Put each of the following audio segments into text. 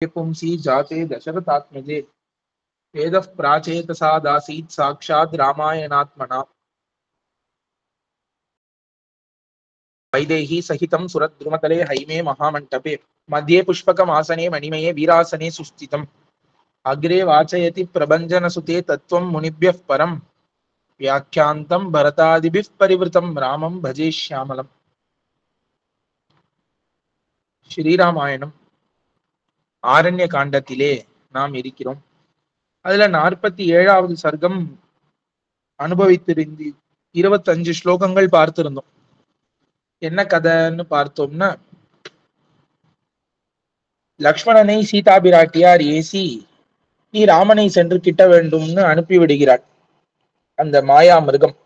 पुंसी जाते दशरथात्मजे वेदः प्राचेतसादासीत् साक्षात् रामायणात्मना वैदेही सहितं सुरद्रुमतले हैमे महामण्टपे मध्ये पुष्पकमासने मणिमये वीरासने सुस्थितम् अग्रे वाचयति प्रभञ्जनसुते तत्त्वं मुनिभ्यः परं व्याख्यान्तं भरतादिभिः परिवृतं रामं भजे श्यामलम्. ஸ்ரீராமாயணம் ஆரண்ய காண்டத்திலே நாம் இருக்கிறோம். அதுல 47வது சர்க்கம் அனுபவித்திருந்து 25 ஸ்லோகங்கள் பார்த்திருந்தோம். என்ன கதைன்னு பார்த்தோம்னா, லக்ஷ்மணனை சீதா பிராட்டியார் ஏசி நீ ராமனை சென்று கிட்ட வேண்டும்னு அனுப்பி விடுகிறாள். அந்த மாயா மிருகம்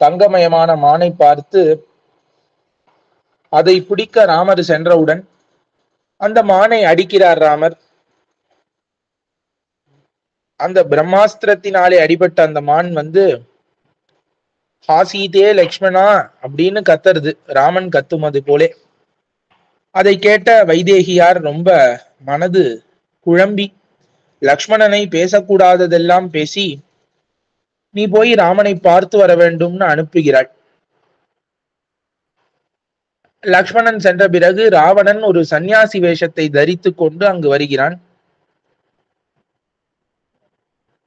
தங்கமயமான மானை பார்த்து அதை பிடிக்க ராமர் சென்றவுடன் அந்த மானை அடிக்கிறார் ராமர். அந்த பிரம்மாஸ்திரத்தினாலே அடிபட்ட அந்த மான் ஹாசீதே லக்ஷ்மணா அப்படின்னு கத்துறது, ராமன் கத்துமது போலே. அதை கேட்ட வைதேகியார் ரொம்ப மனது குழம்பி லக்ஷ்மணனை பேசக்கூடாததெல்லாம் பேசி நீ போய் ராமனை பார்த்து வர வேண்டும்னு அனுப்புகிறாள். லக்ஷ்மணன் சென்ற பிறகு ராவணன் ஒரு சந்நியாசி வேஷத்தை தரித்து கொண்டு அங்கு வருகிறான்.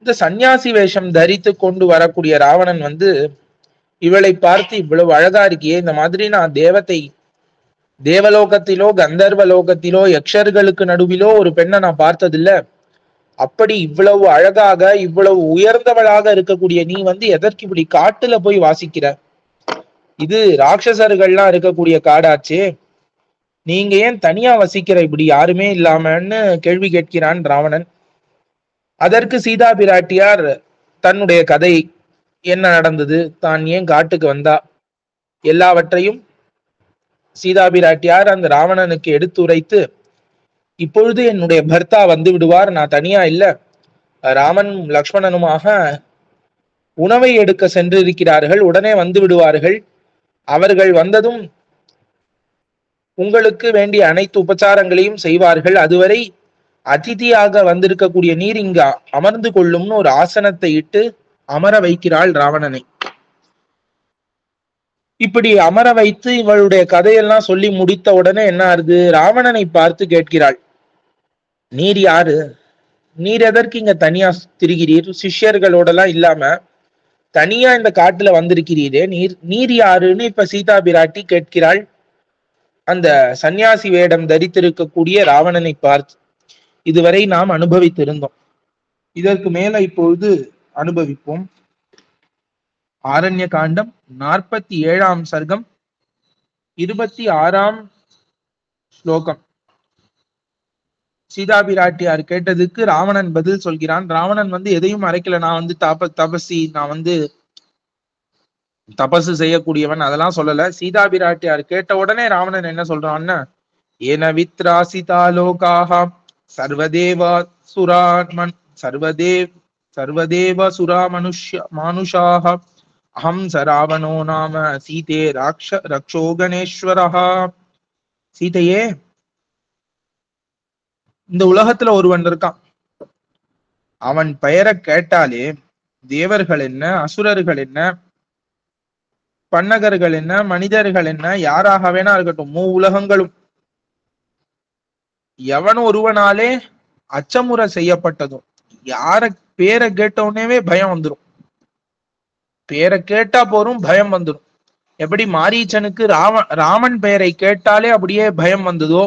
இந்த சந்நியாசி வேஷம் தரித்து கொண்டு வரக்கூடிய ராவணன் இவளை பார்த்து, இவ்வளவு அழகா இருக்கியே, இந்த மாதிரி நான் தேவலோகத்திலோ கந்தர்வ லோகத்திலோ யக்ஷர்களுக்கு நடுவிலோ ஒரு பெண்ணை நான் பார்த்ததில்ல. அப்படி இவ்வளவு அழகாக இவ்வளவு உயர்ந்தவளாக இருக்கக்கூடிய நீ எதற்கு இப்படி காட்டுல போய் வாசிக்கிற? இது ராட்சசர்கள்லாம் இருக்கக்கூடிய காடாச்சே, நீங்க ஏன் தனியா வசிக்கிற இப்படி யாருமே இல்லாமன்னு கேள்வி கேட்கிறான் ராவணன். அதற்கு சீதா பிராட்டியார் தன்னுடைய கதை, என்ன நடந்தது, தான் ஏன் காட்டுக்கு வந்தா, எல்லாவற்றையும் சீதா பிராட்டியார் அந்த ராவணனுக்கு எடுத்துரைத்து, இப்பொழுது என்னுடைய பர்த்தா வந்து விடுவார், நான் தனியா இல்ல, ராமன் லக்ஷ்மணனுமாக உணவை எடுக்க சென்றிருக்கிறார்கள், உடனே வந்து விடுவார்கள், அவர்கள் வந்ததும் உங்களுக்கு வேண்டிய அனைத்து உபச்சாரங்களையும் செய்வார்கள், அதுவரை அதிதியாக வந்திருக்கக்கூடிய நீர் இங்க அமர்ந்து கொள்ளும்னு ஒரு ஆசனத்தை இட்டு அமர வைக்கிறாள் ராவணனை. இப்படி அமர வைத்து இவளுடைய கதையெல்லாம் சொல்லி முடித்த உடனே என்ன ஆறுது, ராவணனை பார்த்து கேட்கிறாள், நீர் யாரு, நீர் எதற்கு இங்க தனியா திரிகிறீர், சிஷ்யர்களோடலாம் இல்லாம தனியா இந்த காட்டுல வந்திருக்கிறீரே, நீர் யாருன்னு இப்ப சீதா பிராட்டி கேட்கிறாள் அந்த சந்நியாசி வேடம் தரித்திருக்கக்கூடிய ராவணனை பார்த்து. இதுவரை நாம் அனுபவித்திருந்தோம், இதற்கு மேல இப்பொழுது அனுபவிப்போம். ஆரண்ய காண்டம் 47ஆம் சர்க்கம் 26ஆம் ஸ்லோகம். சீதா பிராட்டியார் கேட்டதுக்கு ராவணன் பதில் சொல்கிறான். ராவணன் எதையும் மறைக்கல, நான் தபசி, நான் தபசு செய்யக்கூடியவன், அதெல்லாம் சொல்லல. சீதா பிராட்டியார் கேட்ட உடனே ராவணன் என்ன சொல்றான்னா, ஏன வித்ராசிதா லோகாஹ சர்வதேவா சுராமன் சர்வதேவ சுரா மானுஷாஹ அஹம் ச ராவணோ நாம சீதே ரக்ஷோ கணேஸ்வரஹா. சீதையே, இந்த உலகத்துல ஒருவன் இருக்கான், அவன் பெயரை கேட்டாலே தேவர்கள் என்ன, அசுரர்கள் என்ன, பன்னகர்கள் என்ன, மனிதர்கள் என்ன, யாராக வேணா இருக்கட்டும், உலகங்களும் எவன் ஒருவனாலே அச்சமுறை செய்யப்பட்டதும், யார பேரை கேட்டவுடனே பயம் வந்துடும், பேரை கேட்டா போரும் பயம் வந்துடும். எப்படி மாரீச்சனுக்கு ராமன் பெயரை கேட்டாலே அப்படியே பயம் வந்ததோ,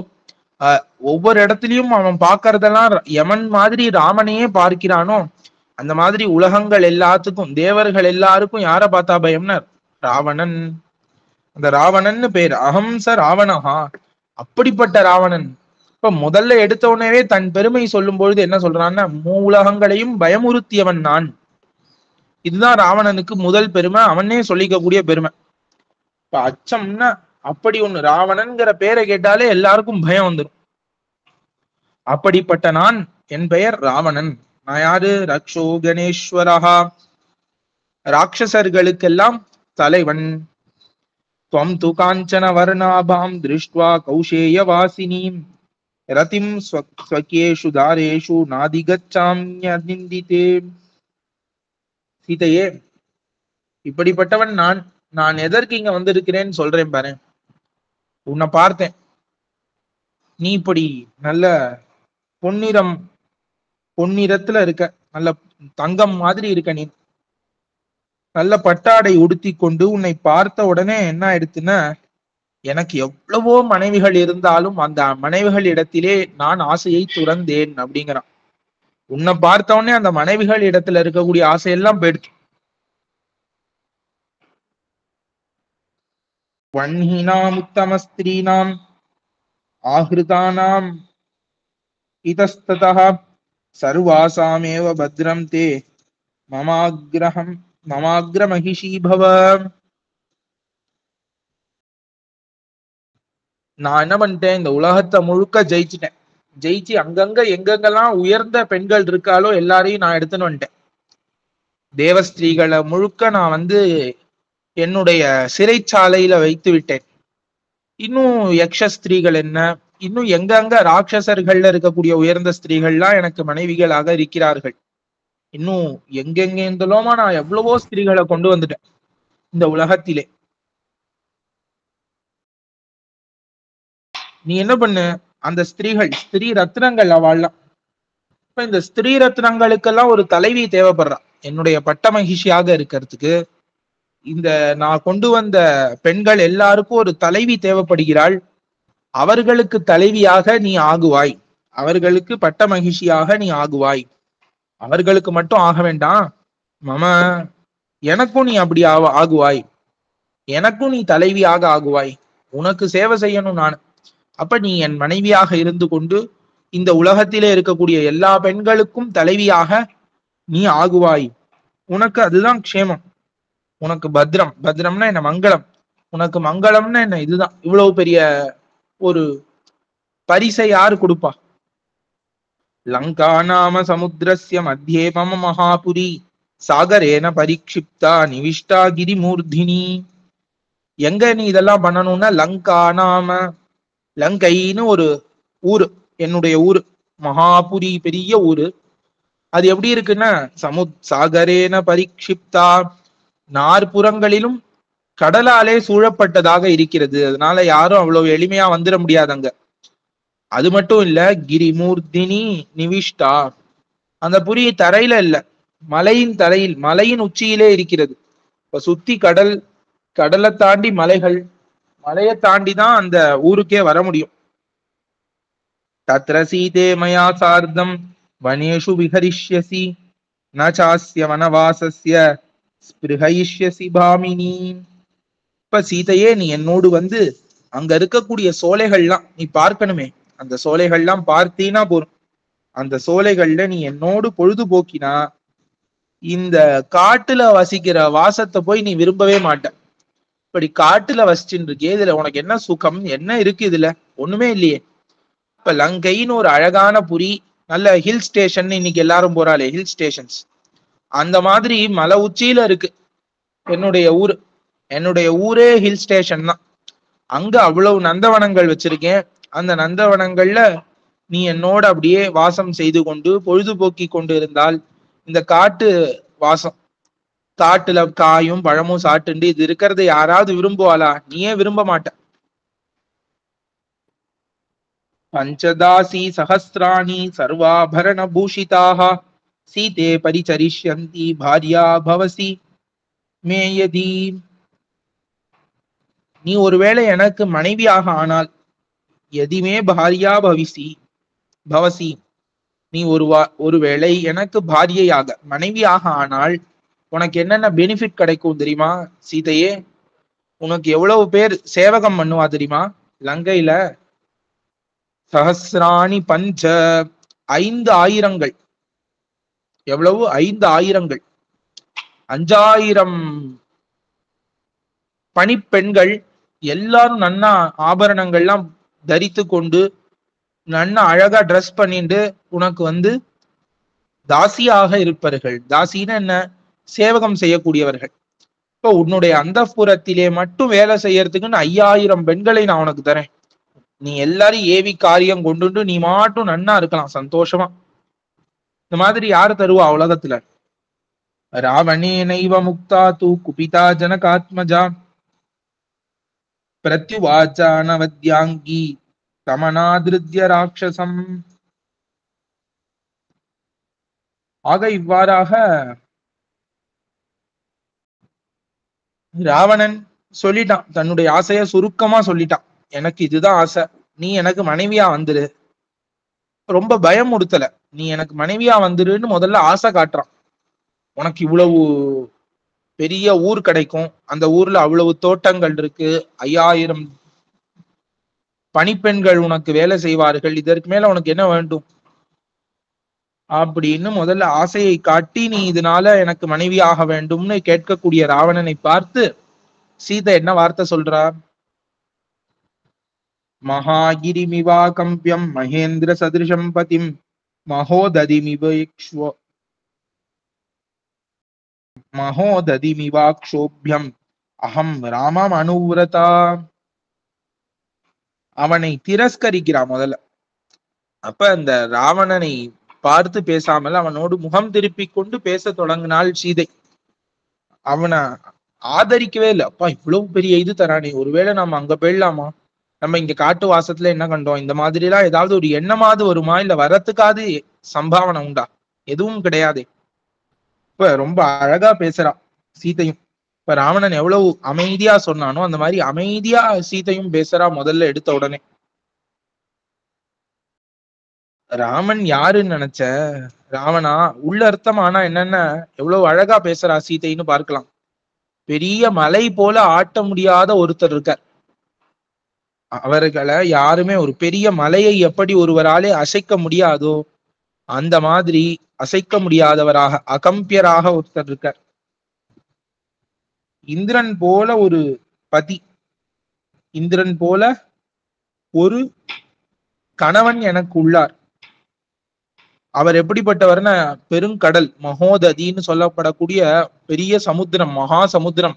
ஒவ்வொரு இடத்துலயும் அவன் பார்க்கறதெல்லாம் யமன் மாதிரி ராமனையே பார்க்கிறானோ, அந்த மாதிரி உலகங்கள் எல்லாத்துக்கும், தேவர்கள் எல்லாருக்கும் யார பார்த்தா பயம்னா ராவணன். அந்த ராவணன்னு பேர், அஹம்ச ராவணஹா, அப்படிப்பட்ட ராவணன். இப்ப முதல்ல எடுத்த உடனே தன் பெருமை சொல்லும் பொழுது என்ன சொல்றான்னா, உலகங்களையும் பயமுறுத்தியவன் நான். இதுதான் ராவணனுக்கு முதல் பெருமை, அவனே சொல்லிக்கக்கூடிய பெருமை. இப்ப அச்சம்னா அப்படி ஒண்ணு, ராவணன்கிற பேரை கேட்டாலே எல்லாருக்கும் பயம் வந்துடும். அப்படிப்பட்ட நான், என் பெயர் ராவணன். நான் யாரு, ரக்ஷோ கணேஸ்வரஹா, ராட்சசர்களுக்கெல்லாம் தலைவன். துவம் து காஞ்சன வர்ணாபாம் திருஷ்டுவா கௌசேய வாசினீம் ரதிம் ஸ்வகேஷு தாரேஷு நாதிகச்சாம்யநிந்திதே. சீதையே, இப்படிப்பட்டவன் நான். நான் எதற்கு இங்க வந்திருக்கிறேன்னு சொல்றேன் பாரு. உன்னை பார்த்தேன், நீ இப்படி நல்ல பொன்னிறம், பொன்னிறத்துல இருக்க, நல்ல தங்கம் மாதிரி இருக்க. நீ நல்ல பட்டாடை உடுத்தி கொண்டு உன்னை பார்த்த உடனே என்ன ஆயிடுச்சுன்னா, எனக்கு எவ்வளவோ மனைவிகள் இருந்தாலும் அந்த மனைவிகள் இடத்திலே நான் ஆசையை துறந்தேன் அப்படிங்கிறான். உன்னை பார்த்த உடனே அந்த மனைவிகள் இடத்துல இருக்கக்கூடிய ஆசையெல்லாம் போயிடுச்சு. வன்ஹினாம் உத்தம ஸ்திரீனாம் ஆஹிருதானாம் இதஸ்ததஹ சர்வாசாமேவ பத்ரம் தே மமாக்ரமஹிஷி பவ. நான் என்ன பண்ணிட்டேன், இந்த உலகத்தை முழுக்க ஜெயிச்சுட்டேன். ஜெயிச்சு அங்கங்க எங்கெங்கெல்லாம் உயர்ந்த பெண்கள் இருக்காலோ எல்லாரையும் நான் எடுத்துன்னு வந்துட்டேன். தேவஸ்திரீகளை முழுக்க நான் என்னுடைய சிறைச்சாலையில வைத்து விட்டேன். இன்னும் யக்ஷ ஸ்திரீகள் என்ன, இன்னும் எங்கெங்க ராட்சசர்கள்ல இருக்கக்கூடிய உயர்ந்த ஸ்திரீகள்லாம் எனக்கு மனைவிகளாக இருக்கிறார்கள். இன்னும் எங்கெங்க இருந்தலோமா நான் எவ்வளவோ ஸ்திரீகளை கொண்டு வந்துட்டேன் இந்த உலகத்திலே. நீ என்ன பண்ணு, அந்த ஸ்திரீகள், ஸ்திரீ ரத்னங்கள் அவள்லாம். இப்ப இந்த ஸ்திரீ ரத்னங்களுக்கெல்லாம் ஒரு தலைவி தேவைப்படுறான். என்னுடைய பட்ட மகிழ்ச்சியாக இருக்கிறதுக்கு இந்த நான் கொண்டு வந்த பெண்கள் எல்லாருக்கும் ஒரு தலைவி தேவைப்படுகிறாள். அவர்களுக்கு தலைவியாக நீ ஆகுவாய், அவர்களுக்கு பட்ட மகிழ்ச்சியாக நீ ஆகுவாய். அவர்களுக்கு மட்டும் ஆக வேண்டாம், மம எனக்கும் நீ அப்படி ஆகுவாய், எனக்கும் நீ தலைவியாக ஆகுவாய். உனக்கு சேவை செய்யணும் நான். அப்ப நீ என் மனைவியாக இருந்து கொண்டு இந்த உலகத்திலே இருக்கக்கூடிய எல்லா பெண்களுக்கும் தலைவியாக நீ ஆகுவாய். உனக்கு அதுதான் க்ஷேமம், உனக்கு பத்ரம். பத்ரம்னா என்ன, மங்களம். உனக்கு மங்களம்னா என்ன, இதுதான். இவ்வளவு பெரிய ஒரு பரிசை யாரு கொடுப்பா? லங்கா நாம சமுத்திரஸ்ய மத்தியே மம மகாபுரி சாகரேன பரிக்ஷிப்தா நிவிஷ்டா கிரிமூர்த்தினி. எங்க நீ இதெல்லாம் பண்ணணும்னா, லங்கா நாம, லங்கைன்னு ஒரு ஊரு, என்னுடைய ஊரு. மகாபுரி பெரிய ஊரு. அது எப்படி இருக்குன்னா, சாகரேன பரிக்ஷிப்தா, நாற்புறங்களிலும் கடலாலே சூழப்பட்டதாக இருக்கிறது. அதனால யாரும் அவ்வளவு எளிமையா வந்துட முடியாதங்க. அது மட்டும் இல்ல, கிரிமூர்த்தினி நிவிஷ்டா, அந்த புரி தரையில இல்ல, மலையின் தரையில், மலையின் உச்சியிலே இருக்கிறது. இப்ப சுத்தி கடல், கடலை தாண்டி மலைகள், மலையை தாண்டி தான் அந்த ஊருக்கே வர முடியும். தத்ர சீதே மயா சார்தம் வனேஷு விஹரிஷ்யசி ந சாஸ்ய வனவாசஸ்ய ஸ்பிருஹயிஷ்யசி பாமினி. இப்ப சீதையே, நீ என்னோடு அங்க இருக்கக்கூடிய சோலைகள்லாம் நீ பார்க்கணுமே. அந்த சோலைகள்லாம் பார்த்தீனா போறோம். அந்த சோலைகள்ல நீ என்னோடு பொழுதுபோக்கினா இந்த காட்டுல வசிக்கிற வாசத்தை போய் நீ விரும்பவே மாட்ட. இப்படி காட்டுல வசிச்சுட்டு இருக்கே, இதுல உனக்கு என்ன சுகம், என்ன இருக்கு? இதுல ஒண்ணுமே இல்லையே. இப்ப லங்கைன்னு ஒரு அழகான புரி, நல்ல ஹில் ஸ்டேஷன், இன்னைக்கு எல்லாரும் போறாளே ஹில் ஸ்டேஷன்ஸ், அந்த மாதிரி மலை உச்சியில இருக்கு என்னுடைய ஊர். என்னுடைய ஊரே ஹில் ஸ்டேஷன் தான். அங்க அவ்வளவு நந்தவனங்கள் வச்சிருக்கேன். அந்த நந்தவனங்கள்ல நீ என்னோட அப்படியே வாசம் செய்து கொண்டு பொழுதுபோக்கி கொண்டு இருந்தால், இந்த காட்டு வாசம், காட்டுல காயும் பழமும் சாட்டுண்டு இது இருக்கிறத யாராவது விரும்புவாளா? நீயே விரும்ப மாட்ட. பஞ்சதாசி சஹஸ்ராணி சர்வாபரண பூஷிதாக சீதே பரிச்சரிஷ்யந்தி பாரியா பவசி மேயதி. நீ ஒருவேளை எனக்கு மனைவியாக ஆனால், எதிமே பாரியா பவசி, நீ ஒருவேளை எனக்கு பாரியையாக, மனைவியாக ஆனால் உனக்கு என்னென்ன பெனிஃபிட் கிடைக்கும் தெரியுமா சீதையே? உனக்கு எவ்வளவு பேர் சேவகம் பண்ணுவா தெரியுமா லங்கையில? சஹஸ்ராணி பஞ்ச, 5,000. எவ்வளவு? 5,000. 5,000 பணிப்பெண்கள் எல்லாரும் நன்னா ஆபரணங்கள்லாம் தரித்து கொண்டு நன்னா அழகா ட்ரெஸ் பண்ணிட்டு உனக்கு தாசியாக இருப்பார்கள். தாசின்னு என்ன? சேவகம் செய்யக்கூடியவர்கள். இப்போ உன்னுடைய அந்தப்புறத்திலே மட்டும் வேலை செய்யறதுக்குன்னு 5,000 பெண்களை நான் உனக்கு தரேன். நீ எல்லாரும் ஏவி காரியம் கொண்டுட்டு நீ மாட்டும் நன்னா இருக்கலாம் சந்தோஷமா. இந்த மாதிரி யாரு தருவா உலகத்துல? ராவணேனைவ முக்தா தூ குபிதா ஜனகாத்மஜா பிரத்யுவாச்சா நவத்யாங்கி தமனாதிருத்ய ராட்சசம். ஆக இவ்வாறாக ராவணன் சொல்லிட்டான், தன்னுடைய ஆசைய சுருக்கமா சொல்லிட்டான். எனக்கு இதுதான் ஆசை, நீ எனக்கு மனைவியா வந்துரு. ரொம்ப பயமுறுத்தல, நீ எனக்கு மனைவியா வந்துருன்னு முதல்ல ஆசை காட்டுறான். உனக்கு இவ்வளவு பெரிய ஊர் கிடைக்கும், அந்த ஊர்ல அவ்வளவு தோட்டங்கள் இருக்கு, 5000 பணிப்பெண்கள் உனக்கு வேலை செய்வார்கள், இதற்கு மேல உனக்கு என்ன வேண்டும் அப்படின்னு முதல்ல ஆசையை காட்டி, நீ இதனால எனக்கு மனைவியாக வேண்டும்னு கேட்கக்கூடிய ராவணனை பார்த்து சீதை என்ன வார்த்தை சொல்றா? மகாகிரிமிவா கம்பியம் மகேந்திர சதிருஷம் பதிம் மகோததிமிவாக்ஷோபியம் அகம் ராமம் அனுவிரதா. அவனை திரஸ்கரிக்கிறான் முதல்ல. அப்ப அந்த ராவணனை பார்த்து பேசாமல் அவனோடு முகம் திருப்பி கொண்டு பேச தொடங்கினாள் சீதை. அவனை ஆதரிக்கவே இல்லை. அப்பா இவ்வளவு பெரிய இது தரானே, ஒருவேளை நம்ம அங்க போயிடலாமா, நம்ம இங்க காட்டு வாசத்துல என்ன கண்டோம், இந்த மாதிரி எல்லாம் ஏதாவது ஒரு எண்ணமாவது வருமா, இல்ல வரத்துக்காவது சம்பாவனை உண்டா? எதுவும் கிடையாது. இப்ப ரொம்ப அழகா பேசுறா சீதையும். இப்ப ராவணன் எவ்வளவு அமைதியா சொன்னானோ அந்த மாதிரி அமைதியா சீதையும் பேசுறா முதல்ல எடுத்த உடனே. ராமன் யாருன்னு நினைச்ச? ராவணா உள்ள அர்த்தம். ஆனா என்னென்ன எவ்வளவு அழகா பேசுறா சீதைன்னு பார்க்கலாம். பெரிய மலை போல ஆட்ட முடியாத ஒருத்தர் இருக்கார். அவர்களை யாருமே, ஒரு பெரிய மலையை எப்படி ஒருவராலே அசைக்க முடியாதோ அந்த மாதிரி அசைக்க முடியாதவராக, அகம்பியராக ஒருத்தர் இருக்கார். இந்திரன் போல ஒரு பதி, இந்திரன் போல ஒரு கணவன் எனக்கு உள்ளார். அவர் எப்படிப்பட்டவர்னா பெருங்கடல், மகோததின்னு சொல்லப்படக்கூடிய பெரிய சமுத்திரம், மகா சமுத்திரம்.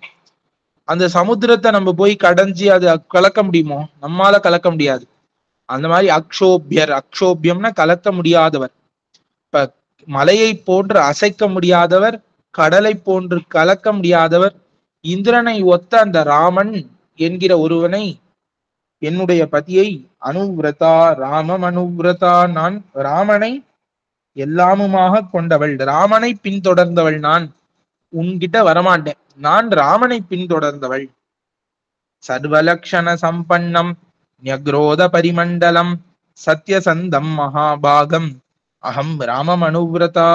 அந்த சமுத்திரத்தை நம்ம போய் கடைஞ்சி அது கலக்க முடியுமோ? நம்மால கலக்க முடியாது. அந்த மாதிரி அக்ஷோபியர், அக்ஷோபியம்னா கலக்க முடியாதவர். இப்ப மலையை போன்று அசைக்க முடியாதவர், கடலை போன்று கலக்க முடியாதவர், இந்திரனை ஒத்த அந்த ராமன் என்கிற ஒருவனை, என்னுடைய பதியை அனுவிரதா, ராமம் அனுவிரதா, நான் ராமனை எல்லாமுமாக கொண்டவள், ராமனை பின்தொடர்ந்தவள், நான் உன்கிட்ட வரமாட்டேன், நான் ராமனை பின்தொடர்ந்தவள். சர்வலக்ஷண சம்பன்னம் ஞக்ரோத பரிமண்டலம் சத்யசந்தம் மகாபாகம் அகம் ராமம் அனுவிரதா.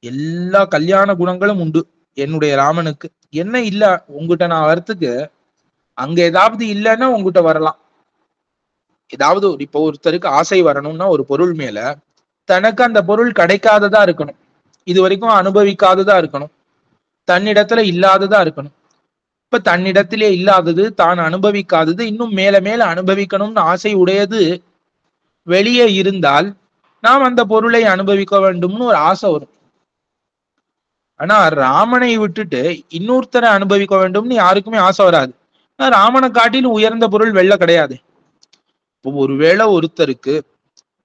எல்லா கல்யாண குணங்களும் உண்டு என்னுடைய ராமனுக்கு. என்ன இல்ல உங்ககிட்ட நான் வரத்துக்கு? அங்க ஏதாவது இல்லைன்னா உங்ககிட்ட வரலாம். ஏதாவது இப்போ ஒருத்தருக்கு ஆசை வரணும்னா ஒரு பொருள் மேல, தனக்கு அந்த பொருள் கிடைக்காததா இருக்கணும், இது வரைக்கும் அனுபவிக்காததா இருக்கணும், தன்னிடத்துல இல்லாததா இருக்கணும். இப்ப தன்னிடத்திலே இல்லாதது, தான் அனுபவிக்காதது, இன்னும் மேல மேல அனுபவிக்கணும்னு ஆசை உடையது வெளியே இருந்தால் நாம் அந்த பொருளை அனுபவிக்க வேண்டும்னு ஒரு ஆசை வரும். ஆனா ராமனை விட்டுட்டு இன்னொருத்தரை அனுபவிக்க வேண்டும்னு யாருக்குமே ஆசை வராது. ராமனை காட்டிலும் உயர்ந்த பொருள் வெளில கிடையாது. இப்போ ஒருவேளை ஒருத்தருக்கு,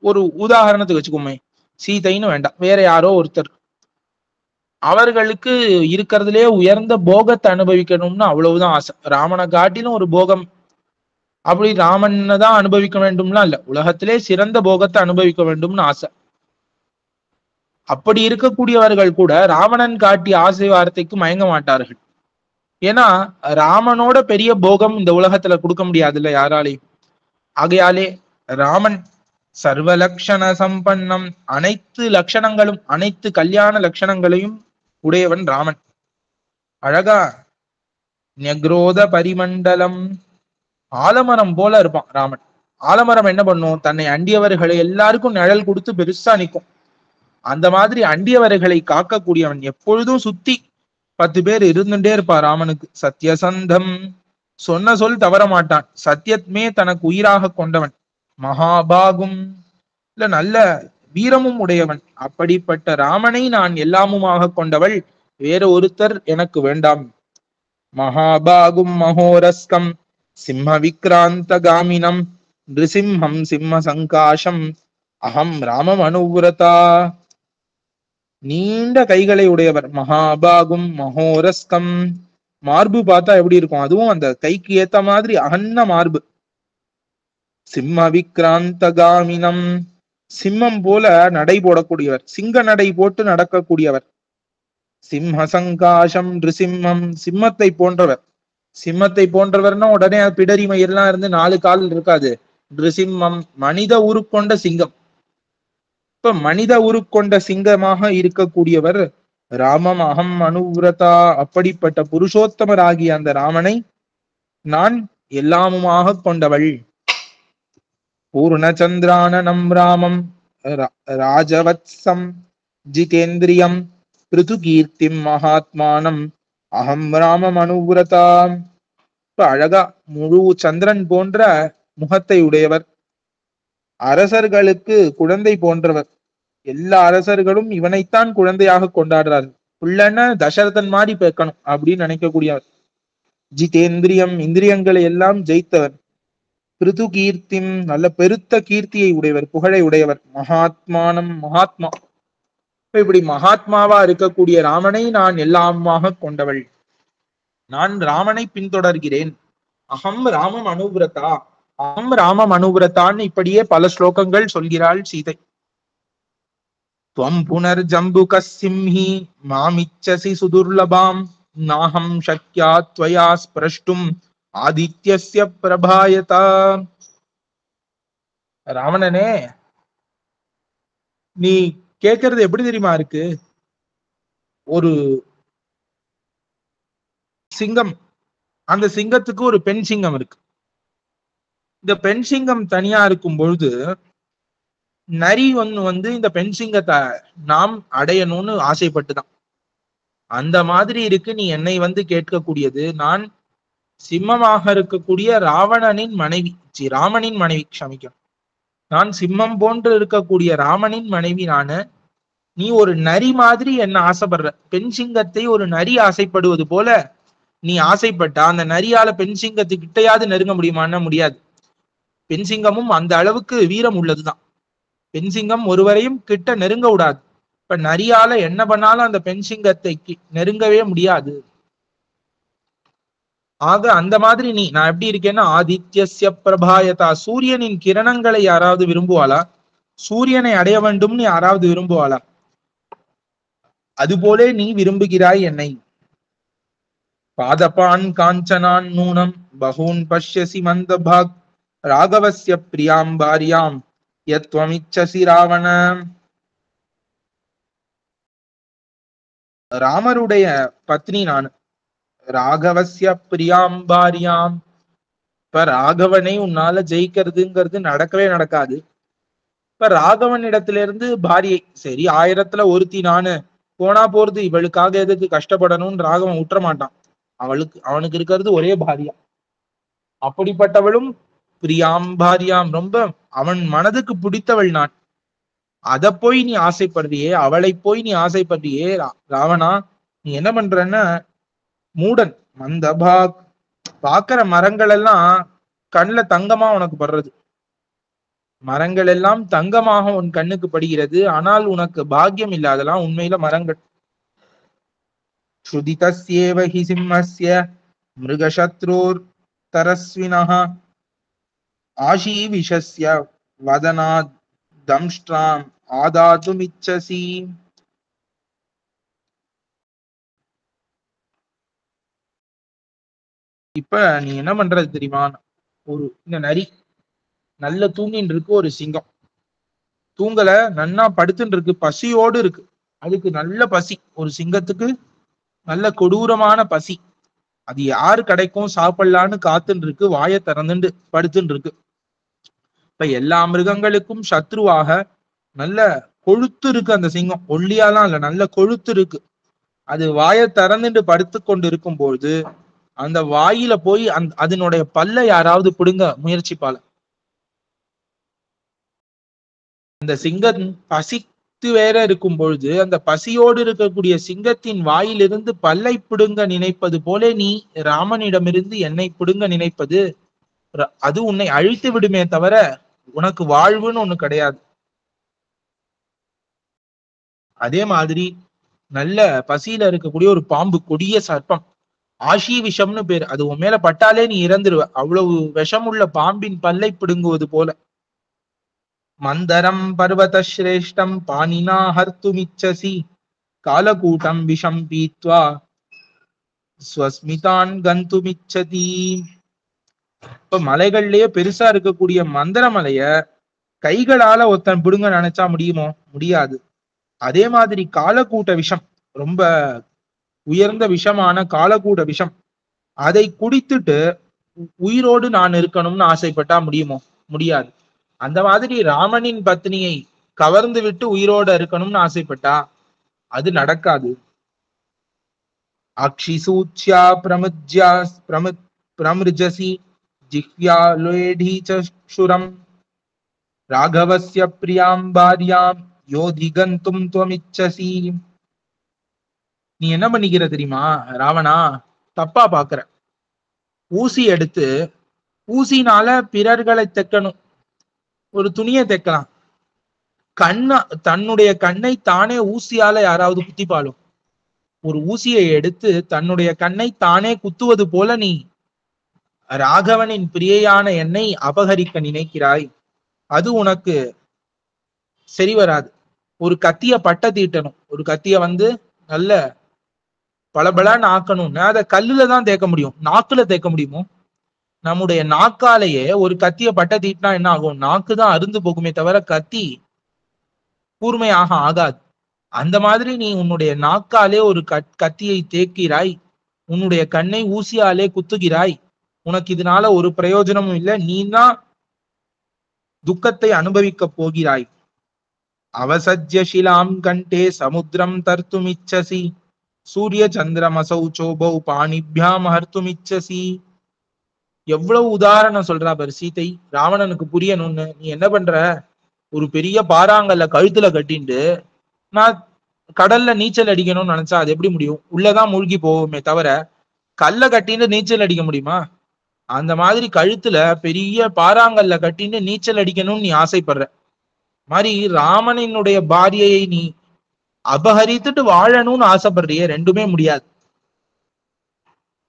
ஒரு உதாரணத்துக்கு வச்சுக்கோமே, சீதைன்னு வேண்டாம், வேற யாரோ ஒருத்தர், அவர்களுக்கு இருக்கிறதுலே உயர்ந்த போகத்தை அனுபவிக்கணும்னு அவ்வளவுதான் ஆசை. ராமனை காட்டிலும் ஒரு போகம், அப்படி ராமனை தான் அனுபவிக்க வேண்டும்லாம் இல்ல, உலகத்திலே சிறந்த போகத்தை அனுபவிக்க வேண்டும்னு ஆசை. அப்படி இருக்கக்கூடியவர்கள் கூட ராவணன் காட்டிய ஆசை வார்த்தைக்கு மயங்க மாட்டார்கள். ஏன்னா ராமனோட பெரிய போகம் இந்த உலகத்துல கொடுக்க முடியாதுல்ல யாராலையும். ஆகையாலே ராமன் சர்வலக்ஷண சம்பன்னம், அனைத்து லட்சணங்களும், அனைத்து கல்யாண லட்சணங்களையும் உடையவன் ராமன். அழகா ஞக்ரோத பரிமண்டலம், ஆலமரம் போல இருப்பான் ராமன். ஆலமரம் என்ன பண்ணும்? தன்னை அண்டியவர்களை எல்லாருக்கும் நிழல் கொடுத்து பெருசா நிற்கும். அந்த மாதிரி அண்டியவர்களை காக்கக்கூடியவன். எப்பொழுதும் சுத்தி 10 பேர் இருந்துட்டே இருப்பான் ராமனுக்கு. சத்யசந்தம், சொன்ன சொல் தவற மாட்டான், சத்தியத்மே தனக்கு உயிராக கொண்டவன். மகாபாகும், இல்ல நல்ல வீரமும் உடையவன். அப்படிப்பட்ட ராமனை நான் எல்லாமுமாக கொண்டவள், வேற ஒருத்தர் எனக்கு வேண்டாம். மகாபாகும் மகோரஸ்கம் சிம்ம விக்ராந்த காமினம் நிருசிம்ஹம் சிம்ம சங்காசம் அகம் ராமம் அனுவிரதா. நீண்ட கைகளை உடையவர், மகாபாகும் மகோரஸ்கம். மார்பு பார்த்தா எப்படி இருக்கும், அதுவும் அந்த கைக்கு ஏத்த மாதிரி அகன்ன மார்பு. சிம்ம விக்ராந்தகாமினம், சிம்மம் போல நடை போடக்கூடியவர், சிங்க நடை போட்டு நடக்கக்கூடியவர். சிம்ம சங்காசம் நிருசிம்மம், சிம்மத்தை போன்றவர். சிம்மத்தை போன்றவர்னா உடனே பிடரி மயிரெல்லாம் இருந்து 4 கால் இருக்காது. நிருசிம்மம் மனித உருக்கொண்ட சிங்கம். இப்ப மனித உருக்கொண்ட சிங்கமாக இருக்கக்கூடியவர் ராமம் அகம் அனுவிரதா. அப்படிப்பட்ட புருஷோத்தமராகிய அந்த ராமனை நான் எல்லாமுமாக கொண்டவள். பூர்ணச்சந்திரானனம் ராமம் ராஜவத்சம் ஜிதேந்திரியம் பிருது கீர்த்திம் மகாத்மானம் அகம் ராமம் அனுவிரதா. இப்ப அழகா முழு சந்திரன் போன்ற முகத்தை உடையவர், அரசர்களுக்கு குழந்தை போன்றவர். எல்லா அரசர்களும் இவனைத்தான் குழந்தையாக கொண்டாடுறாரு. புள்ளன தசரதன் மாதிரி பேக்கணும் அப்படின்னு நினைக்கக்கூடியவர். ஜிதேந்திரியம், இந்திரியங்களை எல்லாம் ஜெயித்தவர். பிருது கீர்த்திம், நல்ல பெருத்த கீர்த்தியை உடையவர், புகழை உடையவர். மகாத்மானம், மகாத்மா. இப்படி மகாத்மாவா இருக்கக்கூடிய ராமனை நான் எல்லாமாக கொண்டவள். நான் ராமனை பின்தொடர்கிறேன். அகம் ராமம் அனுவிரதா, அகம் ராமம் அனுவிரதான்னு இப்படியே பல ஸ்லோகங்கள் சொல்கிறாள் சீதை. துவம் புனர் ஜம்புக சிம்ஹி மாமிச்சசி சுதுர்லபாம் நாஹம் சக்யா த்வயா ஸ்பிரஷ்டும் ஆதித்யஸ்ய பிரபாயதா. ராவணனே, நீ கேட்கறது எப்படி தெரியுமா இருக்கு? ஒரு சிங்கம், அந்த சிங்கத்துக்கு ஒரு பெண் சிங்கம் இருக்கு. இந்த பெண் சிங்கம் தனியா இருக்கும் பொழுது நரி வந்து இந்த பெண் சிங்கத்தை நாம் அடையணும்னு ஆசைப்பட்டுதான். அந்த மாதிரி இருக்கு நீ என்னை வந்து கேட்கக்கூடியது. நான் சிம்மமாக இருக்கக்கூடிய ராவணனின் மனைவி, ராமனின் மனைவி, க்ஷமிக்கும். நான் சிம்மம் போன்று இருக்கக்கூடிய ராமனின் மனைவி நானு. நீ ஒரு நரி மாதிரி என்ன ஆசைப்படுற. பெண் சிங்கத்தை ஒரு நரி ஆசைப்படுவது போல நீ ஆசைப்பட்டா அந்த நரியால பெண் சிங்கத்துக்கிட்டையாவது நெருங்க முடியுமான்னா முடியாது. பெண் சிங்கமும் அந்த அளவுக்கு வீரம் உள்ளதுதான். பெண் சிங்கம் ஒருவரையும் கிட்ட நெருங்க விடாது. இப்ப நரியால என்ன பண்ணாலும் அந்த பெண் சிங்கத்தை நெருங்கவே முடியாது. ஆக அந்த மாதிரி நான் எப்படி இருக்கேன்னா, ஆதித்யஸ்ய பிரபாயதா, சூரியனின் கிரணங்களை யாராவது விரும்புவாளா? சூரியனை அடைய வேண்டும்னு யாராவது விரும்புவாளா? அதுபோலே நீ விரும்புகிறாய் என்னை. பாதபான் காஞ்சனான் நூனம் பகூன் பஷ்யசி மந்தபாக் ராகவஸ்ய பிரியாம் பாரியாம் யத்வமிச்சசி ராவண. ராமருடைய பத்னி நான். ராகவஸ்ய பிரியாம் பாரியாம். இப்ப ராகவனை உன்னால ஜெயிக்கிறதுங்கிறது நடக்கவே நடக்காது. இப்ப ராகவன் இடத்துல இருந்து பாரியை, சரி 1000த்துல ஒருத்தி நானு, போனா போறது, இவளுக்காக எதுக்கு கஷ்டப்படணும்னு ராகவன் விட்டுற மாட்டான். அவனுக்கு இருக்கிறது ஒரே பாரியா. அப்படிப்பட்டவளும் பிரியாம் பாரியாம், ரொம்ப அவன் மனதுக்கு பிடித்தவள் நான். அத போய் நீ ஆசைப்படுறியே, அவளை போய் நீ ஆசைப்படுறியே ராவணா, நீ என்ன பண்றன்னா மூடன். மந்தபாக், பாக்குற மரங்கள் எல்லாம் கண்ணுல தங்கமா உனக்கு படுறது. மரங்கள் எல்லாம் தங்கமாக உன் கண்ணுக்கு படுகிறது, ஆனால் உனக்கு பாக்கியம் இல்லாதெல்லாம் உண்மையில மரங்கள். ஸ்ருதிதஸ்யேவ ஹி சிம்மஸ்ய மிருகசத்ருர் தரஸ்வினஹ ஆஷீவிஷஸ்ய வதனாத் தம்ஷ்ட்ராம் ஆதாதுமிச்சசி. இப்ப நீ என்ன பண்றது தெரியுமா? இந்த நரி நல்ல தூங்கின்னு இருக்கு, ஒரு சிங்கம் தூங்கல, நன்னா படுத்துன்னு இருக்கு, பசியோடு இருக்கு. அதுக்கு நல்ல பசி, ஒரு சிங்கத்துக்கு நல்ல கொடூரமான பசி. அது யாரு கிடைக்கும் சாப்பிடலான்னு காத்துன்னு இருக்கு, வாயை திறந்துட்டு படுத்துன்னு இருக்கு. இப்ப எல்லா மிருகங்களுக்கும் சத்ருவாக நல்ல கொழுத்து இருக்கு அந்த சிங்கம். ஒல்லியாலாம் இல்ல, நல்ல கொழுத்து இருக்கு. அது வாயை திறந்துட்டு படுத்து கொண்டு இருக்கும் பொழுது அந்த வாயில போய் அதனுடைய பல்ல யாராவது பிடுங்க முயற்சிப்பால. அந்த சிங்கம் பசித்து வேற இருக்கும் பொழுது அந்த பசியோடு இருக்கக்கூடிய சிங்கத்தின் வாயிலிருந்து பல்லை பிடுங்க நினைப்பது போல நீ ராமனிடமிருந்து என்னை பிடுங்க நினைப்பது அது உன்னை அழித்து விடுமே தவிர உனக்கு வாழ்வுன்னு ஒண்ணு கிடையாது. அதே மாதிரி நல்ல பசியில இருக்கக்கூடிய ஒரு பாம்பு, கொடிய சர்ப்பம், ஆஷி விஷம்னு பேரு, அது உன் மேல பட்டாலே நீ இறந்துருவ. அவ்வளவு விஷமுள்ள பாம்பின் பல்லை பிடுங்குவது போல. மந்தரம் பர்வத சிரேஷ்டம் பாணினா ஹர்த்துமிச்சசி காலகூட்டம் விஷம் பீத்வா ஸ்வஸ்மிதான் கந்துமிச்சதி. இப்ப மலைகள்லயே பெருசா இருக்கக்கூடிய மந்திர மலைய கைகளால ஒருத்தன் பிடுங்க நினைச்சா முடியுமோ? முடியாது. அதே மாதிரி காலக்கூட்ட விஷம், ரொம்ப உயர்ந்த விஷமான காலக்கூட விஷம், அதை குடித்துட்டு உயிரோடு நான் இருக்கணும்னு ஆசைப்பட்டா முடியுமோ? முடியாது. அந்த மாதிரி ராமனின் பத்னியை கவர்ந்து விட்டு உயிரோட இருக்கணும்னு ஆசைப்பட்டா அது நடக்காது. அக்ஷிசூச்யா பிரமுஜ்யா பிரமிருஜசி ஜிஹ்யா லோயடி சுரம் ராகவஸ்ய பிரியாம் பாரியாம் யோதிகந்தும் துவமிச்சசி. நீ என்ன பண்ணிக்கிற தெரியுமா ராவணா? தப்பா பாக்குற. ஊசி எடுத்து ஊசினால பிறர்களை தைக்கணும், ஒரு துணியை தைக்கலாம். தன்னுடைய கண்ணை தானே ஊசியால யாராவது குத்திப்பாலும்? ஒரு ஊசியை எடுத்து தன்னுடைய கண்ணை தானே குத்துவது போல நீ ராகவனின் பிரியையான என்னை அபகரிக்க நினைக்கிறாய். அது உனக்கு சரி வராது. ஒரு கத்திய பட்ட தீட்டணும், ஒரு கத்திய நல்ல பளபளன்னு ஆக்கணும்னா அதை கல்லுல தான் தேய்க்க முடியும், நாக்குல தேய்க்க முடியுமோ? நம்முடைய நாக்காலேயே ஒரு கத்திய பட்ட தீட்டினா என்ன ஆகும்? நாக்கு தான் அருந்து போகுமே தவிர கத்தி கூர்மையாக ஆகாது. அந்த மாதிரி நீ உன்னுடைய நாக்காலே ஒரு கத்தியை தேக்கிறாய், உன்னுடைய கண்ணை ஊசியாலே குத்துகிறாய். உனக்கு இதனால ஒரு பிரயோஜனமும் இல்லை, நீ தான் துக்கத்தை அனுபவிக்க போகிறாய். அவசஜ்ய ஷிலாம் கண்டே சமுத்திரம் தர்த்துமிச்சசி சூரிய சந்திரமசௌ சோபௌ பாணிபியாம் ஹர்த்துமிச்சசி. எவ்வளவு உதாரணம் சொல்றா பாரு சீதை. ராவணனுக்கு புரியணும்னு நீ என்ன பண்ற? ஒரு பெரிய பாறாங்கல்ல கழுத்துல கட்டிண்டு நான் கடல்ல நீச்சல் அடிக்கணும்னு நினைச்சா அது எப்படி முடியும்? உள்ளதான் மூழ்கி போவோமே தவிர கல்ல கட்டின்னு நீச்சல் அடிக்க முடியுமா? அந்த மாதிரி கழுத்துல பெரிய பாறாங்கல்ல கட்டின்னு நீச்சல் அடிக்கணும்னு நீ ஆசைப்படுற மாதிரி ராமனினுடைய பாரியையை நீ அபகரித்துட்டு வாழணும்னு ஆசைப்படுறியே, ரெண்டுமே முடியாது.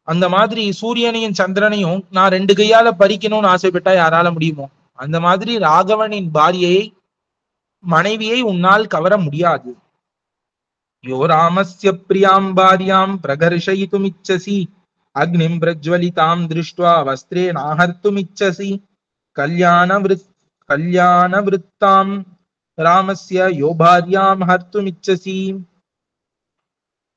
அந்த மாதிரி சூரியனையும் சந்திரனையும் நான் ரெண்டு கையால பறிக்கணும்னு ஆசைப்பட்டா யாரால முடியுமோ? அந்த மாதிரி ராகவனின் பாரியையை, மனைவியை உன்னால் கவர முடியாது. யோ ராமஸ்ய பிரியாம் பாரியாம் பிரகர்ஷயிதுமிச்சசி அக்னிம் பிரஜ்வலிதாம் திருஷ்டுவா வஸ்திரே நாஹர்த்துமிச்சசி கல்யாண விருத்தாம் ராமஸ்ய யோ பாரியாம் ஹர்த்துமிச்சசி.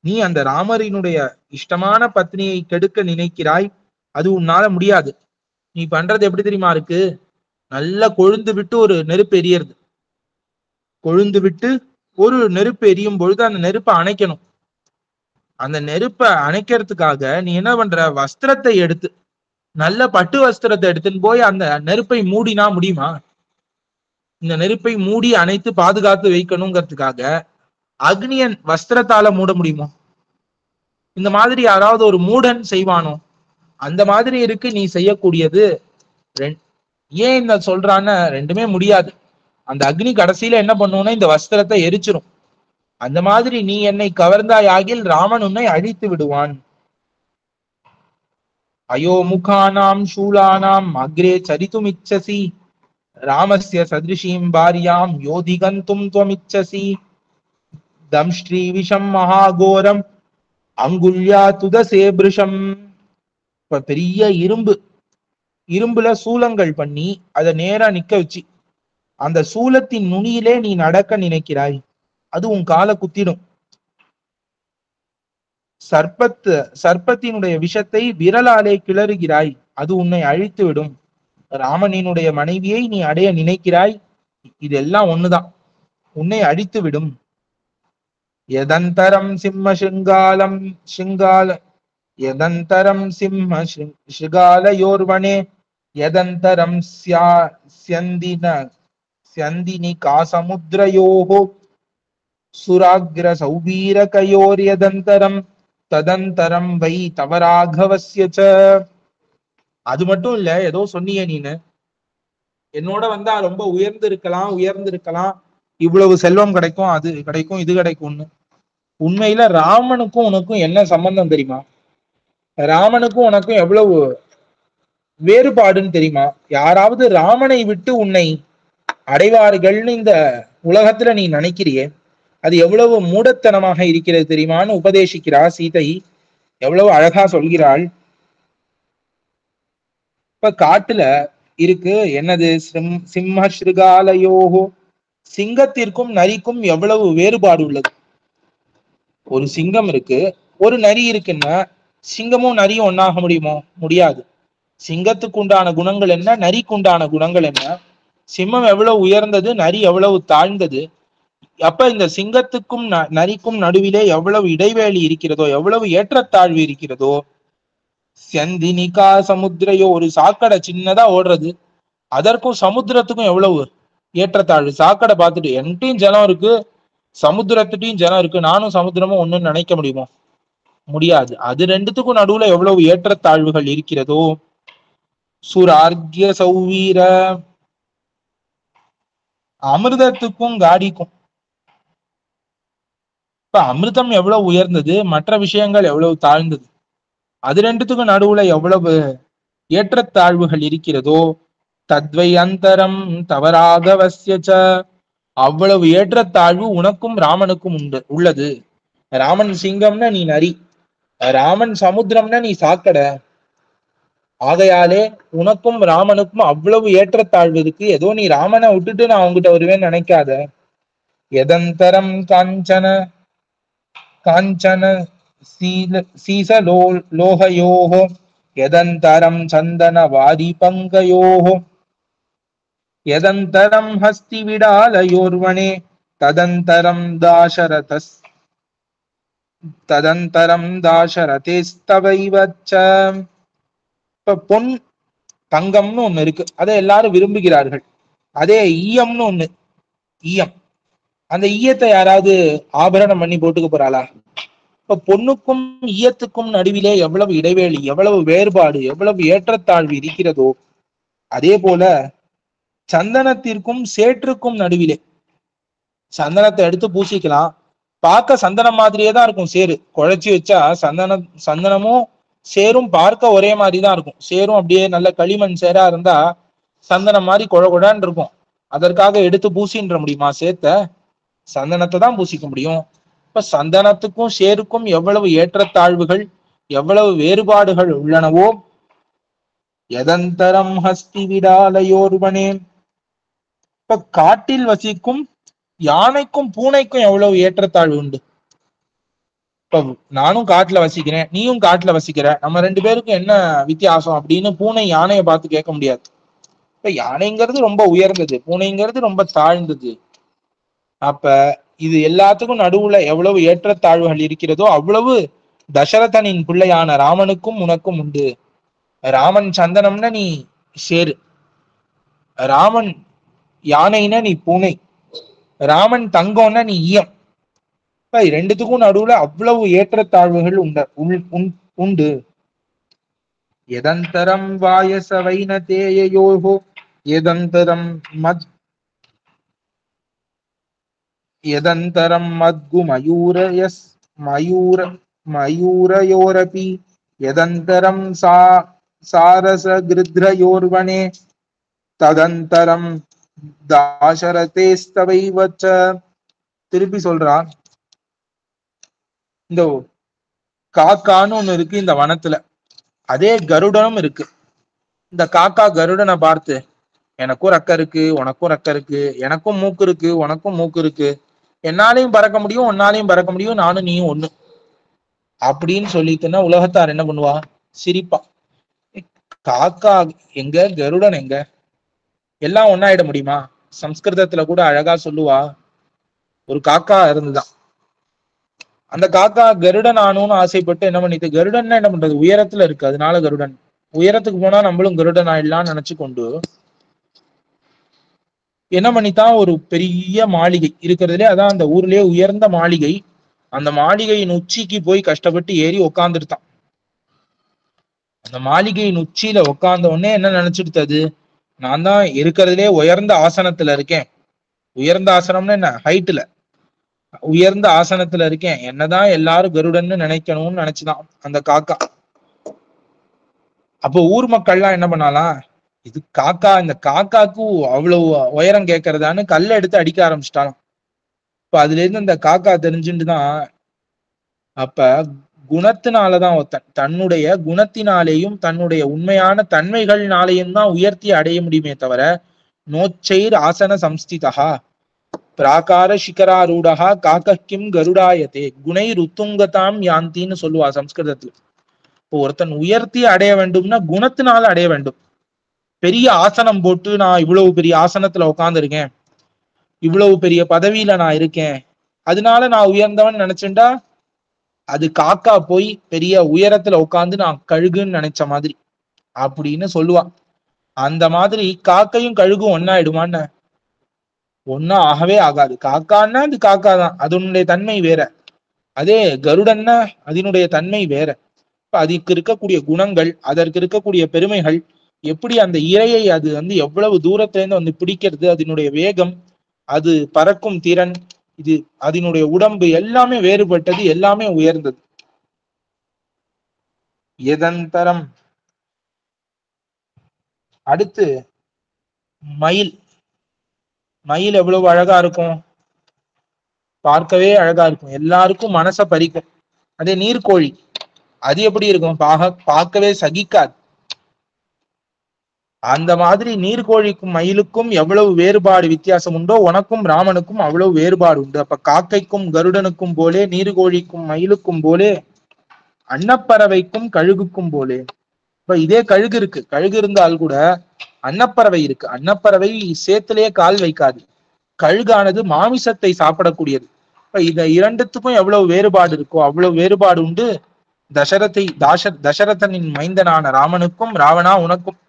நீ அந்த ராமரினுடைய இஷ்டமான பத்னியை கெடுக்க நினைக்கிறாய், அது உன்னால முடியாது. நீ பண்றது எப்படி தெரியுமா இருக்கு? நல்லா கொழுந்து விட்டு ஒரு நெருப்பு எரியறது, கொழுந்து விட்டு ஒரு நெருப்பு எரியும் பொழுது அந்த நெருப்பை அணைக்கணும். அந்த நெருப்பை அணைக்கிறதுக்காக நீ என்ன பண்ற? வஸ்திரத்தை எடுத்து, நல்ல பட்டு வஸ்திரத்தை எடுத்துன்னு போய் அந்த நெருப்பை மூடினா முடியுமா? இந்த நெருப்பை மூடி அணைத்து பாதுகாத்து வைக்கணுங்கிறதுக்காக அக்னியன் வஸ்திரத்தால மூட முடியுமோ? இந்த மாதிரி யாராவது ஒரு மூடன் செய்வானோ? அந்த மாதிரி இருக்கு நீ செய்யக்கூடியது. ஏன் இந்த சொல்றான்னு, ரெண்டுமே முடியாது. அந்த அக்னி கடைசியில என்ன பண்ணுவோம்னா இந்த வஸ்திரத்தை எரிச்சிரும். அந்த மாதிரி நீ என்னை கவர்ந்தாயாகில் ராமன் உன்னை அழித்து விடுவான். அயோ முகானாம் சூலானாம் அக்ரே சரித்துமிச்சசி ராமஸ்ய சதிருஷீம் பாரியாம் யோதிகந்தும் துவமிச்சசி தம்ஸ்ரீ விஷம் மகாகோரம் அங்குல்யா துதசேபிருஷம். இப்ப பெரிய இரும்புல சூலங்கள் பண்ணி அதை நேரா நிக்க வச்சு அந்த சூலத்தின் நுனியிலே நீ நடக்க நினைக்கிறாய், அது உன் காலை குத்திடும். சர்ப்பத்தினுடைய விஷத்தை விரலாலே கிளறுகிறாய், அது உன்னை அழித்து விடும். ராமனினுடைய மனைவியை நீ அடைய நினைக்கிறாய், இதெல்லாம் ஒண்ணுதான், உன்னை அழித்து விடும். எதந்தரம் சிம்ம சிங்காலயோர்வனே எதந்தரம் ஸ்யந்தினி காசமுத்ரயோஹோ சுராக்ர சௌபீரகயோர் எதந்தரம் ததந்தரம் வை தவராகவஸ்ய ச. அது மட்டும் இல்ல, ஏதோ சொன்னீங்க நீனு, என்னோட வந்தா ரொம்ப உயர்ந்து இருக்கலாம், இவ்வளவு செல்வம் கிடைக்கும், அது கிடைக்கும், இது கிடைக்கும்னு. உண்மையில ராமனுக்கும் உனக்கும் என்ன சம்பந்தம் தெரியுமா? ராமனுக்கும் உனக்கும் எவ்வளவு வேறுபாடுன்னு தெரியுமா? யாராவது ராமனை விட்டு உன்னை அடைவார்கள்னு இந்த உலகத்துல நீ நினைக்கிறியே, அது எவ்வளவு மூடத்தனமாக இருக்கிறது தெரியுமான்னு உபதேசிக்கிறா சீதை. எவ்வளவு அழகா சொல்கிறாள். இப்ப காட்டுல இருக்கு என்னது, சிம்ம ஸ்ருகாலயோகோ, சிங்கத்திற்கும் நரிக்கும் எவ்வளவு வேறுபாடு உள்ளது. ஒரு சிங்கம் இருக்கு, ஒரு நரி இருக்குன்னா சிங்கமும் நரியும் ஒன்னாக முடியுமோ? முடியாது. சிங்கத்துக்கு உண்டான குணங்கள் என்ன, நரிக்கு உண்டான குணங்கள் என்ன? சிம்மம் எவ்வளவு உயர்ந்தது, நரி எவ்வளவு தாழ்ந்தது. அப்ப இந்த சிங்கத்துக்கும் நரிக்கும் நடுவிலே எவ்வளவு இடைவேளி இருக்கிறதோ, எவ்வளவு ஏற்றத்தாழ்வு இருக்கிறதோ. செந்தினிகா சமுத்திரையோ, ஒரு சாக்கடை சின்னதா ஓடுறது, அதற்கும் சமுத்திரத்துக்கும் எவ்வளவு ஏற்றத்தாழ்வு. சாக்கடை பார்த்துட்டு என்கிட்டயும் ஜலம் இருக்கு, சமுத்திரத்துட்டையும் ஜலம் இருக்கு, நானும் சமுத்திரமும் ஒண்ணுன்னு நினைக்க முடியுமோ? முடியாது. அது ரெண்டுத்துக்கும் நடுவுல எவ்வளவு ஏற்றத்தாழ்வுகள் இருக்கிறதோ. சுரார்கிய சௌவீர, அமிர்தத்துக்கும் காடிக்கும், இப்ப அமிர்தம் எவ்வளவு உயர்ந்தது, மற்ற விஷயங்கள் எவ்வளவு தாழ்ந்தது. அது ரெண்டுத்துக்கும் நடுவுல எவ்வளவு ஏற்றத்தாழ்வுகள் இருக்கிறதோ. தத்வை அந்தரம் தவராகவஸ்யச்ச, அவ்வளவு ஏற்றத்தாழ்வு உனக்கும் ராமனுக்கும் உள்ளது. ராமன் சிங்கம்னா நீ நரி, ராமன் சமுத்திரம்னா நீ சாக்கடை. ஆகையாலே உனக்கும் ராமனுக்கும் அவ்வளவு ஏற்றத்தாழ்வு இருக்கு. ஏதோ நீ ராமனை விட்டுட்டு நான் உங்ககிட்ட வருவேன்னு நினைக்காத. எதந்தரம் காஞ்சன காஞ்சன சீசலோ லோகயோகோ, எதந்தரம் சந்தன வாரி பங்கயோகோ, எதந்தரம் ஹஸ்தி விடாலயோர்வனே, ததந்தரம் தாசரதஸ் ததந்தரம் தாசரதேஸ்தவைவச்ச. இப்ப பொன் தங்கம்னு ஒண்ணு இருக்கு, அதை எல்லாரும் விரும்புகிறார்கள். அதே ஈயம்னு ஒண்ணு, ஈயம், அந்த ஈயத்தை யாராவது ஆபரணம் பண்ணி போட்டுக்க போறாளா? இப்ப பொண்ணுக்கும் ஈயத்துக்கும் நடுவிலே எவ்வளவு இடைவேளி, எவ்வளவு வேறுபாடு, எவ்வளவு ஏற்றத்தாழ்வு இருக்கிறதோ. அதே போல சந்தனத்திற்கும் சேற்றுக்கும் நடுவிலே, சந்தனத்தை எடுத்து பூசிக்கலாம், பார்க்க சந்தனம் மாதிரியே தான் இருக்கும். சேரு குழைச்சி வச்சா சந்தனமும் சேரும் பார்க்க ஒரே மாதிரி தான் இருக்கும். சேரும் அப்படியே நல்ல களிமண் சேரா இருந்தா சந்தனம் மாதிரி குழகுடான்னு இருக்கும். அதற்காக எடுத்து பூசின்ற முடியுமா? சேத்த சந்தனத்தை தான் பூசிக்க முடியும். இப்ப சந்தனத்துக்கும் சேருக்கும் எவ்வளவு ஏற்றத்தாழ்வுகள், எவ்வளவு வேறுபாடுகள் உள்ளனவோ. எதந்தரம் ஹஸ்தி விடாலயோர்வனே, இப்ப காட்டில் வசிக்கும் யானைக்கும் பூனைக்கும் எவ்வளவு ஏற்றத்தாழ்வு உண்டு. இப்ப நானும் காட்டுல வசிக்கிறேன், நீயும் காட்டுல வசிக்கிற, நம்ம ரெண்டு பேருக்கும் என்ன வித்தியாசம் அப்படின்னு பூனை யானையை பார்த்து கேட்க முடியாது. இப்ப யானைங்கிறது ரொம்ப உயர்ந்தது, பூனைங்கிறது ரொம்ப தாழ்ந்தது. அப்ப இது எல்லாத்துக்கும் நடுவுல எவ்வளவு ஏற்றத்தாழ்வுகள் இருக்கிறதோ அவ்வளவு தசரதனின் பிள்ளையான ராமனுக்கும் உனக்கும் உண்டு. ராமன் சந்தனம்னா நீ சேரு, ராமன் யானைன்னா நீ பூனை, ராமன் தங்கம்னா நீ ஈயம். இப்ப ரெண்டுத்துக்கும் நடுவுல அவ்வளவு ஏற்றத்தாழ்வுகள் உண்டு. எதந்தரம் வாயச வைனதேயோகோ, எதந்தரம் எதந்தரம் மத்கு மயூரயோரபி, எதந்தரம் சாரச கிருத்ரயோர்வனே, ததந்தரம் தாசரதேஸ்தவைவச்ச. திருப்பி சொல்றான், இந்த காக்கான்னு ஒண்ணு இருக்கு இந்த வனத்துல, அதே கருடனும் இருக்கு. இந்த காக்கா கருடனை பார்த்து, எனக்கும் ரெக்க இருக்கு, உனக்கும் ரெக்க இருக்கு, எனக்கும் மூக்கு இருக்கு, உனக்கும் மூக்கு இருக்கு, என்னாலையும் பறக்க முடியும், உன்னாலையும் பறக்க முடியும், நானும் நீயும் ஒண்ணு அப்படின்னு சொல்லிட்டுன்னா உலகத்தார் என்ன பண்ணுவா? சிரிப்பா. காக்கா எங்க, கருடன் எங்க, எல்லாம் ஒன்னாயிட முடியுமா? சம்ஸ்கிருதத்துல கூட அழகா சொல்லுவா, ஒரு காக்கா இருந்துதான், அந்த காக்கா கருடன் ஆணும்னு ஆசைப்பட்டு என்ன பண்ணிட்டு, கருடன்னா என்ன பண்றது, உயரத்துல இருக்கு, அதனால கருடன். உயரத்துக்கு போனா நம்மளும் கருடன் ஆயிடலாம்னு நினைச்சு கொண்டு என்ன பண்ணித்தான், ஒரு பெரிய மாளிகை இருக்கிறதுலே, அதான் அந்த ஊர்லயே உயர்ந்த மாளிகை, அந்த மாளிகையின் உச்சிக்கு போய் கஷ்டப்பட்டு ஏறி உக்காந்துட்டான். அந்த மாளிகையின் உச்சியில உட்கார்ந்த உடனே என்ன நினைச்சிடுது? நான் தான் இருக்கிறதுலே உயர்ந்த ஆசனத்துல இருக்கேன். உயர்ந்த ஆசனம்னு என்ன? ஹைட்ல உயர்ந்த ஆசனத்துல இருக்கேன், என்னதான் எல்லாரும் கருடன்னு நினைக்கணும்னு நினைச்சுதான் அந்த காக்கா. அப்போ ஊர் மக்கள்லாம் என்ன பண்ணாலாம், இது காக்கா, இந்த காக்காக்கு அவ்வளவு உயரம் கேட்கறதான்னு கல்லை எடுத்து அடிக்க ஆரம்பிச்சிட்டாலும். இப்ப அதுல இருந்து இந்த காக்கா தெரிஞ்சுட்டுதான், அப்ப குணத்தினாலதான் ஒருத்தன் தன்னுடைய குணத்தினாலேயும் தன்னுடைய உண்மையான தன்மைகள்னாலேயும் தான் உயர்த்தி அடைய முடியுமே தவிர, நோச்சைர் ஆசன சம்ஸ்திதா பிராகார சிகராரூடா காக்கிம் கருடாயத்தே குணை ருத்துங்கதாம் யாந்தின்னு சொல்லுவா சம்ஸ்கிருதத்துல. இப்போ ஒருத்தன் உயர்த்தி அடைய வேண்டும்னா குணத்தினால அடைய வேண்டும். பெரிய ஆசனம் போட்டு நான் இவ்வளவு பெரிய ஆசனத்துல உட்கார்ந்து இருக்கேன், இவ்வளவு பெரிய பதவியில நான் இருக்கேன், அதனால நான் உயர்ந்தவன் நினைச்சுண்டா அது காக்கா போய் பெரிய உயரத்துல உட்கார்ந்து நான் கழுகுன்னு நினைச்ச மாதிரி அப்படின்னு சொல்லுவா. அந்த மாதிரி காக்கையும் கழுகும் ஒன்னாயிடுமான்னு? ஒன்னா ஆகவே ஆகாது. காக்கான்னா அது காக்கா தான், அதனுடைய தன்மை வேற. அதே கருடன்னா அதனுடைய தன்மை வேற. இப்ப அதுக்கு இருக்கக்கூடிய குணங்கள், அதற்கு இருக்கக்கூடிய பெருமைகள், எப்படி அந்த இரையை அது வந்து எவ்வளவு தூரத்துல இருந்து வந்து பிடிக்கிறது, அதனுடைய வேகம், அது பறக்கும் திறன், இது அதனுடைய உடம்பு எல்லாமே வேறுபட்டது, எல்லாமே உயர்ந்தது. எதந்தரம். அடுத்து மயில். மயில் எவ்வளவு அழகா இருக்கும், பார்க்கவே அழகா இருக்கும், எல்லாருக்கும் மனசை பறிக்கும். அதே நீர்க்கோழி அது எப்படி இருக்கும், பார்க்கவே சகிக்காது. அந்த மாதிரி நீர்க்கோழிக்கும் மயிலுக்கும் எவ்வளவு வேறுபாடு வித்தியாசம் உண்டோ, உனக்கும் ராமனுக்கும் அவ்வளவு வேறுபாடு உண்டு. அப்ப காக்கைக்கும் கருடனுக்கும் போலே, நீர்கோழிக்கும் மயிலுக்கும் போலே, அன்னப்பறவைக்கும் கழுகுக்கும் போலே. இப்ப இதே கழுகு இருக்கு, கழுகு இருந்தால் கூட அன்னப்பறவை இருக்கு. அன்னப்பறவை சேத்திலேயே கால் வைக்காது. கழுகானது மாமிசத்தை சாப்பிடக்கூடியது. இப்ப இந்த இரண்டுத்துக்கும் எவ்வளவு வேறுபாடு இருக்கோ அவ்வளவு வேறுபாடு உண்டு தசரதனின் மைந்தனான ராமனுக்கும், ராவணா உனக்கும்.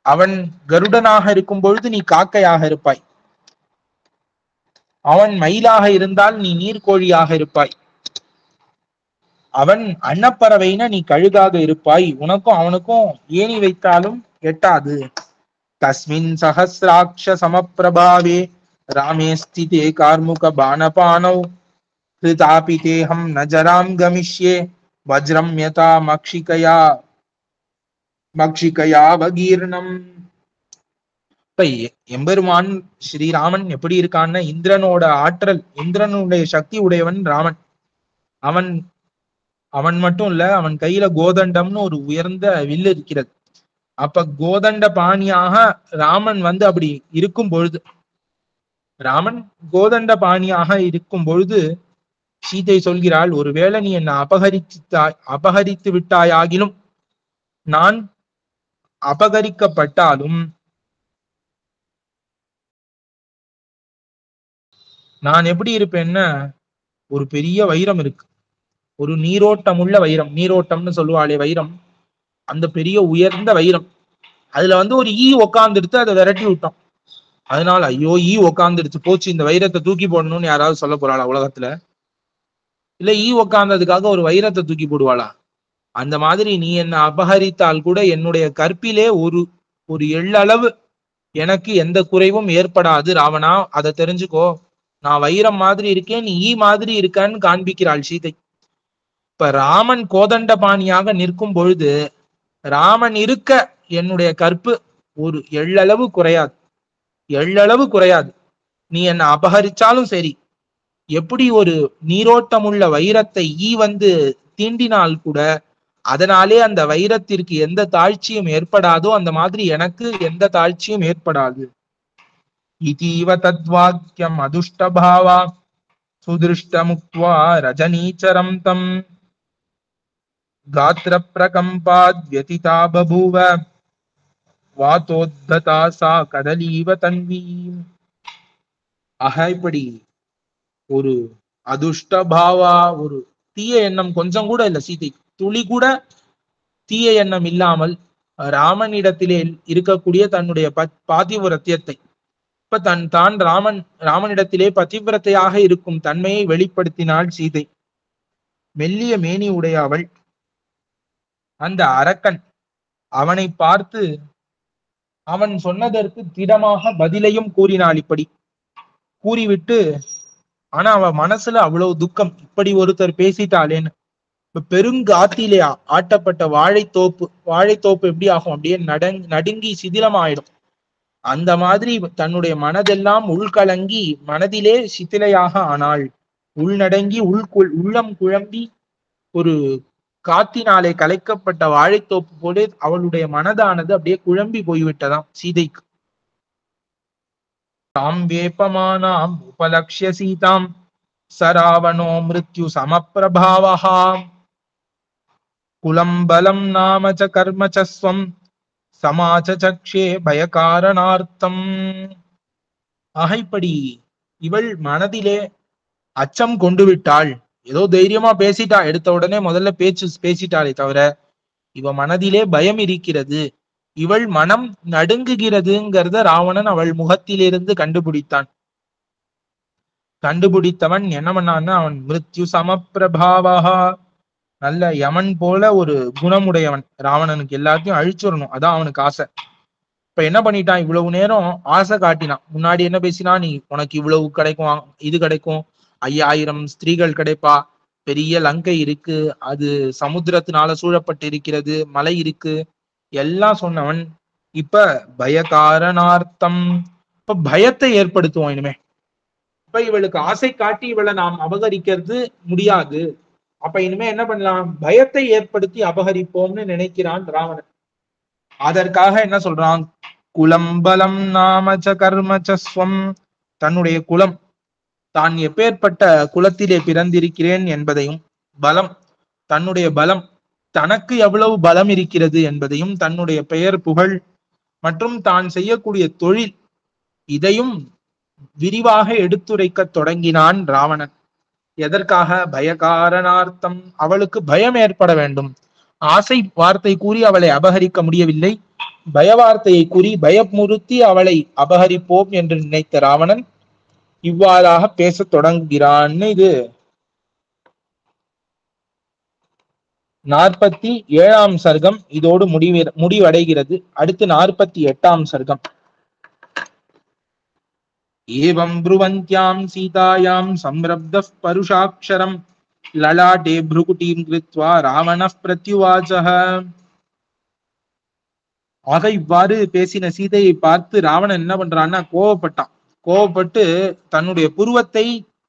அவன் கருடனாக இருக்கும் பொழுது நீ காக்கையாக இருப்பாய், அவன் மயிலாக இருந்தால் நீ நீர்க்கோழியாக இருப்பாய், அவன் அன்னப்பறவைனா நீ கழுகாக இருப்பாய். உனக்கும் அவனுக்கும் ஏணி வைத்தாலும் எட்டாது. தஸ்மின் சஹசிராட்ச சமப்பிரபாவே ராமே ஸ்திதே கார்முக பானபானௌ கிருதாபி தேஹம் நஜராம் கமிஷ்யே வஜ்ரம் யதா மக்ஷிகயா வகீர்ணம். இப்ப எம்பெருமான் ஸ்ரீராமன் எப்படி இருக்கான்னு, இந்திரனோட ஆற்றல், இந்திரனுடைய சக்தி உடையவன் ராமன். அவன் அவன் மட்டும் இல்ல, அவன் கையில கோதண்டம்னு ஒரு உயர்ந்த வில்லு இருக்கிறது. அப்ப கோதண்ட பாணியாக ராமன் வந்து அப்படி இருக்கும் பொழுது, ராமன் கோதண்ட பாணியாக இருக்கும் பொழுது சீதை சொல்கிறாள், ஒருவேளை நீ என்ன அபகரித்து விட்டாயாகிலும், நான் அபகரிக்கப்பட்டாலும் நான் எப்படி இருப்பேன்னா, ஒரு பெரிய வைரம் இருக்கு, ஒரு நீரோட்டமுள்ள வைரம், நீரோட்டம்னு சொல்லுவாளே வைரம், அந்த பெரிய உயர்ந்த வைரம், அதுல வந்து ஒரு ஈ உக்காந்துடுத்து அதை விரட்டி விட்டோம். அதனால ஐயோ ஈ உக்காந்துடுச்சு போச்சு, இந்த வைரத்தை தூக்கி போடணும்னு யாராவது சொல்ல போறாளா உலகத்துல? இல்ல ஈ உக்காந்ததுக்காக ஒரு வைரத்தை தூக்கி போடுவாளா? அந்த மாதிரி நீ என்ன அபகரித்தால் கூட என்னுடைய கற்பிலே ஒரு ஒரு எள்ளளவு எனக்கு எந்த குறைவும் ஏற்படாது ராவணா, அதை தெரிஞ்சுக்கோ. நான் வைரம் மாதிரி இருக்கேன், நீ ஈ மாதிரி இருக்கான்னு காண்பிக்கிறாள் சீதை. இப்ப ராமன் கோதண்ட பாணியாக நிற்கும் பொழுது, ராமன் இருக்க என்னுடைய கற்பு ஒரு எள்ளளவு குறையாது, எள்ளளவு குறையாது. நீ என்ன அபகரிச்சாலும் சரி, எப்படி ஒரு நீரோட்டமுள்ள வைரத்தை ஈ வந்து தீண்டினால் கூட அதனாலே அந்த வைரத்திற்கு எந்த தாழ்ச்சியும் ஏற்படாதோ, அந்த மாதிரி எனக்கு எந்த தாழ்ச்சியும் ஏற்படாது. இதீவ தத்வாக்கியம் அதுஷ்டபாவா சுதிருஷ்டமுக்த்வா ரஜனீச்சரம் தம் காத்திர பிரகம்பாத் व्यतिता बभूव வாதோத்ததா சா கடலீவ தன்வி. இப்படி ஒரு அதுஷ்டபாவா, ஒரு தீய எண்ணம் கொஞ்சம் கூட இல்ல சீதை, துளி கூட தீய எண்ணம் இல்லாமல் ராமனிடத்திலே இருக்கக்கூடிய தன்னுடைய பாதிவிரத்தியத்தை, இப்ப தான் ராமனிடத்திலே பதிவிரத்தையாக இருக்கும் தன்மையை வெளிப்படுத்தினாள் சீதை. மெல்லிய மேனி உடைய அவள், அந்த அரக்கன் அவனை பார்த்து அவன் சொன்னதற்கு திடமாக பதிலையும் கூறினாள். இப்படி கூறிவிட்டு, ஆனா அவன் மனசுல அவ்வளவு துக்கம், இப்படி ஒருத்தர் பேசிட்டாளேன்னு. இப்ப பெருங்காத்திலே ஆட்டப்பட்ட வாழைத்தோப்பு எப்படி ஆகும், அப்படியே நடுங்கி சிதிலமாயிடும். அந்த மாதிரி தன்னுடைய மனதெல்லாம் உள்கலங்கி மனதிலே சித்திலையாக ஆனாள். உள்நடங்கி உள்ளம் குழம்பி ஒரு காத்தினாலே கலைக்கப்பட்ட வாழைத்தோப்பு போல அவளுடைய மனதானது அப்படியே குழம்பி போய்விட்டதாம் சீதைக்கு. தாம் வேப்பமானாம் உபலக்ஷ்ய சீதாம் சராவணோ மிருத்யு சமப்பிரபாவஹா குலம்பலம் நாம ச கர்ம ச ஸ்வம் சமாச்சக்ஷே பயகாரணார்த்தம். இப்படி இவள் மனதிலே அச்சம் கொண்டு விட்டாள். ஏதோ தைரியமா பேசிட்டா, எடுத்த உடனே முதல்ல பேசிட்டாளே தவிர இவ மனதிலே பயம் இருக்கிறது, இவள் மனம் நடுங்குகிறதுங்கிறத ராவணன் அவள் முகத்திலிருந்து கண்டுபிடித்தவன் என்ன பண்ணான்னா, அவன் மிருத்யு சமப்பிரபாவஹா, நல்ல யமன் போல ஒரு குணமுடையவன். ராவணனுக்கு எல்லாத்தையும் அழிச்சிடணும், அதான் அவனுக்கு ஆசை. இப்ப என்ன பண்ணிட்டான், இவ்வளவு நேரம் ஆசை காட்டினான். முன்னாடி என்ன பேசினா, நீ உனக்கு இவ்வளவு கிடைக்கும், இது கிடைக்கும், 5000 ஸ்திரீகள் கிடைப்பா, பெரிய லங்கை இருக்கு, அது சமுத்திரத்தினால சூழப்பட்டு இருக்கிறது, மலை இருக்கு, எல்லாம் சொன்னவன் இப்ப பயகாரணார்த்தம், இப்ப பயத்தை ஏற்படுத்துவோம் இனிமே. இப்ப இவளுக்கு ஆசை காட்டி இவளை நாம் அபகரிக்கிறது முடியாது. அப்ப இனிமே என்ன பண்ணலாம், பயத்தை ஏற்படுத்தி அபகரிப்போம்னு நினைக்கிறான் ராவணன். அதற்காக என்ன சொல்றான், குலம்பலம் நாமச்ச கர்மச்சஸ்வம், தன்னுடைய குலம், தான் எப்பேற்பட்ட குலத்திலே பிறந்திருக்கிறேன் என்பதையும், பலம், தன்னுடைய பலம், தனக்கு எவ்வளவு பலம் இருக்கிறது என்பதையும், தன்னுடைய பெயர் புகழ் மற்றும் தான் செய்யக்கூடிய தொழில், இதையும் விரிவாக எடுத்துரைக்க தொடங்கினான் ராவணன். எதற்காக, பயகாரணார்த்தம், அவளுக்கு பயம் ஏற்பட வேண்டும். ஆசை வார்த்தை கூறி அவளை அபகரிக்க முடியவில்லை, பய வார்த்தையை கூறி பயமுறுத்தி அவளை அபகரிப்போம் என்று நினைத்த ராவணன் இவ்வாறாக பேசத் தொடங்குகிறான்னு. இது 47ஆம் சர்க்கம் இதோடு முடிவடைகிறது. அடுத்து 48ஆம் சர்க்கம். ஏவம் ப்ருவந்த்யாம் சீதாயாம் சம்ரப்தः பருஷாக்ஷரம் லலாட்டே ப்ருகுடீம் கிருத்வா ராவணः பிரத்யுவாசஹ. ஆக இவ்வாறு பேசின சீதையை பார்த்து ராவணன் என்ன பண்றான்னா, கோவப்பட்டு தன்னுடைய புருவத்தை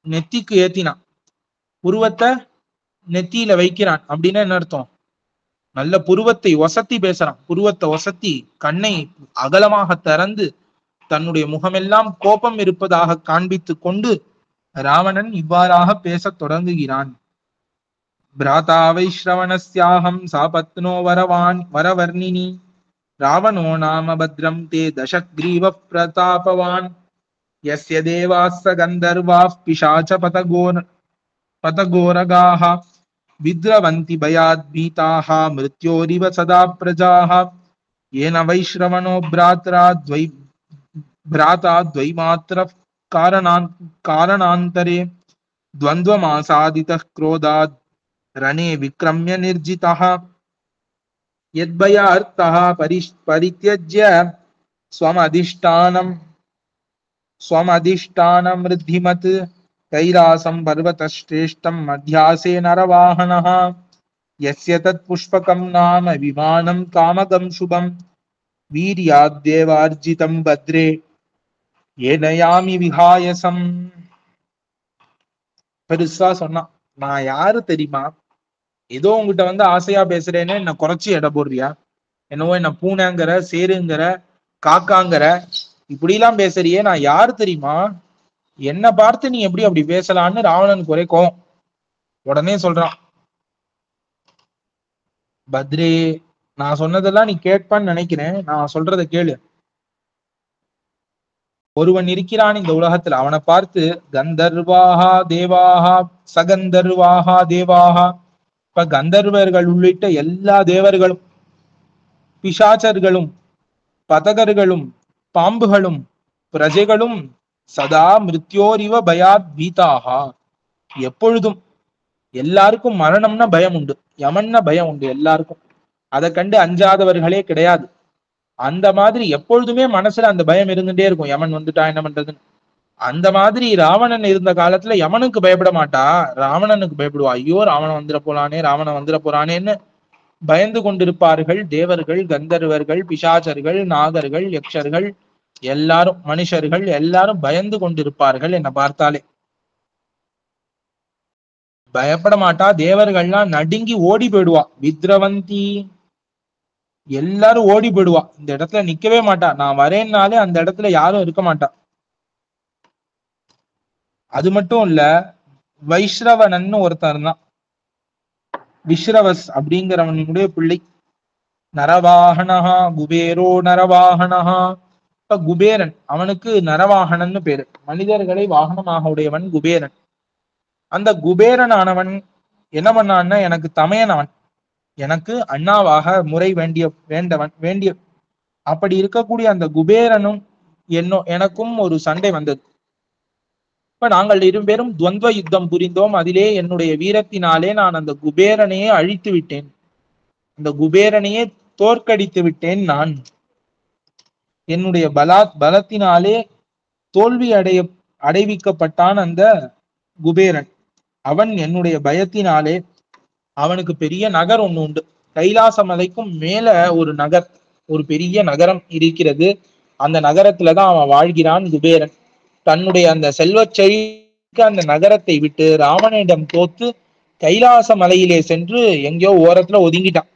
நெத்திக்கு ஏத்தினான். புருவத்தை நெத்தியில வைக்கிறான். அப்படின்னா என்ன அர்த்தம், நல்ல புருவத்தை ஒசத்தி பேசுறான். புருவத்தை ஒசத்தி கண்ணை அகலமாக திறந்து தன்னுடைய முகமெல்லாம் கோபம் இருப்பதாக காண்பித்து கொண்டு ராவணன் இவ்வாறாக பேசத் தொடங்குகிறான். பிராதா வைஸ்ரவணஸ்யாஹம் சாபத்னோ வரவர்ணினி ராவணோ நாம பத்ரம் தே தசக்ரீவ பிரதாபவான் யஸ்ய தேவாஸ்ஸ கந்தர்வாः பிசாச பதகோரகாः வித்ரவந்தி பயாத் பீதாः மிருத்யோரிவ சதா பிரஜாः ஏன வைஸ்ரவணோ भ्राता द्वैमात्र कारणान्तरे द्वन्द्वमासादितः क्रोधात् रणे विक्रम्य निर्जितः यद्भयार्तः परित्यज्य स्वमधिष्ठानमृद्धिमत् कैलासं पर्वतश्रेष्ठं मध्यासे नरवाहनः यस्य तत्पुष्पकं नाम विमानं कामगं शुभं वीर्याद्देवार्जितं भद्रे ஏனயாமி விஹாயசம். பெருசா சொன்னான், நான் யாரு தெரியுமா, ஏதோ உங்ககிட்ட வந்து ஆசையா பேசுறேன்னு என்ன குறைச்சி எடை போடுறியா, என்னவோ என்ன பூனைங்கிற, சேருங்கிற, காக்காங்கிற, இப்படி எல்லாம் பேசுறியே, நான் யாரு தெரியுமா, என்ன பார்த்து நீ எப்படி அப்படி பேசலான்னு ராவணனுக்கு ஒரே கோவம். உடனே சொல்றான், பத்ரே, நான் சொன்னதெல்லாம் நீ கேட்பான்னு நினைக்கிறேன், நான் சொல்றதை கேளு. ஒருவன் இருக்கிறான் இந்த உலகத்துல, அவனை பார்த்து கந்தர்வாஹா தேவாஹா சகந்தர்வாஹா தேவாஹா, இப்ப கந்தர்வர்கள் உள்ளிட்ட எல்லா தேவர்களும், பிசாச்சர்களும், பதகர்களும், பாம்புகளும், பிரஜைகளும் சதா மிருத்யோரிவ பயாத் பீதாஹா, எப்பொழுதும் எல்லாருக்கும் மரணம்னா பயம் உண்டு, யமன்னா பயம் உண்டு எல்லாருக்கும். அதை கண்டு அஞ்சாதவர்களே கிடையாது. அந்த மாதிரி எப்பொழுதுமே மனசுல அந்த பயம் இருந்துட்டே இருக்கும், யமன் வந்துட்டா என்ன பண்றதுன்னு. அந்த மாதிரி ராவணன் இருந்த காலத்துல யமனுக்கு பயப்பட மாட்டா, ராவணனுக்கு பயப்படுவா. ஐயோ ராவணன் வந்துட போறானே, ராவணன் வந்துட போறானேன்னு பயந்து கொண்டிருப்பார்கள் தேவர்கள், கந்தர்வர்கள், பிசாச்சர்கள், நாகர்கள், யக்ஷர்கள், எல்லாரும், மனுஷர்கள் எல்லாரும் பயந்து கொண்டிருப்பார்கள். என்னை பார்த்தாலே பயப்பட மாட்டா. தேவர்கள்லாம் நடுங்கி ஓடி போயிடுவா. வித்ரவந்தி, எல்லாரும் ஓடி போயிடுவா. இந்த இடத்துல நிக்கவே மாட்டா. நான் வரேன்னாலே அந்த இடத்துல யாரும் இருக்க மாட்டா. அது மட்டும் இல்ல, வைஷ்ரவனன்னு ஒருத்தர் தான், விஸ்ரவஸ் அப்படிங்கிறவனுடைய பிள்ளை. நரவாகனஹா குபேரோ நரவாகனஹா. இப்ப குபேரன், அவனுக்கு நரவாகனன்னு பேரு. மனிதர்களை வாகனமாக உடையவன் குபேரன். அந்த குபேரன் ஆனவன் என்ன பண்ணான்னா, எனக்கு தமையன் அவன், எனக்கு அண்ணாவாக முறை வேண்டிய. அப்படி இருக்கக்கூடிய அந்த குபேரனும் எனக்கும் ஒரு சண்டை வந்தது. இப்ப நாங்கள் இருபேரும் துவந்த யுத்தம் புரிந்தோம். அதிலே என்னுடைய வீரத்தினாலே நான் அந்த குபேரனையே அழித்து விட்டேன், அந்த குபேரனையே தோற்கடித்து விட்டேன். நான் என்னுடைய பலத்தினாலே தோல்வி அடைவிக்கப்பட்டான் அந்த குபேரன். அவன் என்னுடைய பயத்தினாலே, அவனுக்கு பெரிய நகர் ஒண்ணு உண்டு, கைலாச மலைக்கும் மேல ஒரு நகர், ஒரு பெரிய நகரம் இருக்கிறது. அந்த நகரத்துலதான் அவன் வாழ்கிறான் குபேரன். தன்னுடைய அந்த செல்வச் செழிக்க அந்த நகரத்தை விட்டு ராவணனிடம் தோத்து கைலாச மலையிலே சென்று எங்கேயோ ஓரத்துல ஒதுங்கிட்டான்.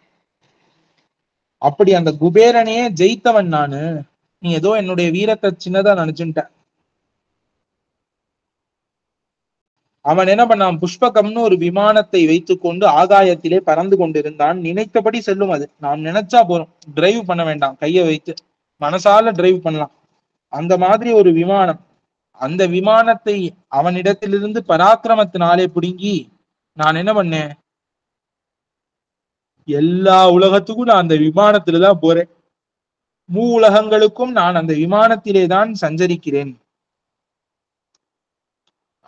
அப்படி அந்த குபேரனையே ஜெயித்தவன் நானு. நீ ஏதோ என்னுடைய வீரத்தை சின்னதா நினைச்சுட்ட. அவன் என்ன பண்ணான், புஷ்பகம்னு ஒரு விமானத்தை வைத்துக் கொண்டு ஆகாயத்திலே பறந்து கொண்டிருந்தான். நினைத்தபடி செல்லும் அது, நாம் நினைச்சா போறோம், டிரைவ் பண்ண வேண்டாம், கையை வைத்து மனசால டிரைவ் பண்ணலாம். அந்த மாதிரி ஒரு விமானம். அந்த விமானத்தை அவனிடத்திலிருந்து பராக்கிரமத்தினாலே பிடுங்கி நான் என்ன பண்ணேன், எல்லா உலகத்துக்கும் நான் அந்த விமானத்தில்தான் போறேன். உலகங்களுக்கும் நான் அந்த விமானத்திலே தான் சஞ்சரிக்கிறேன்.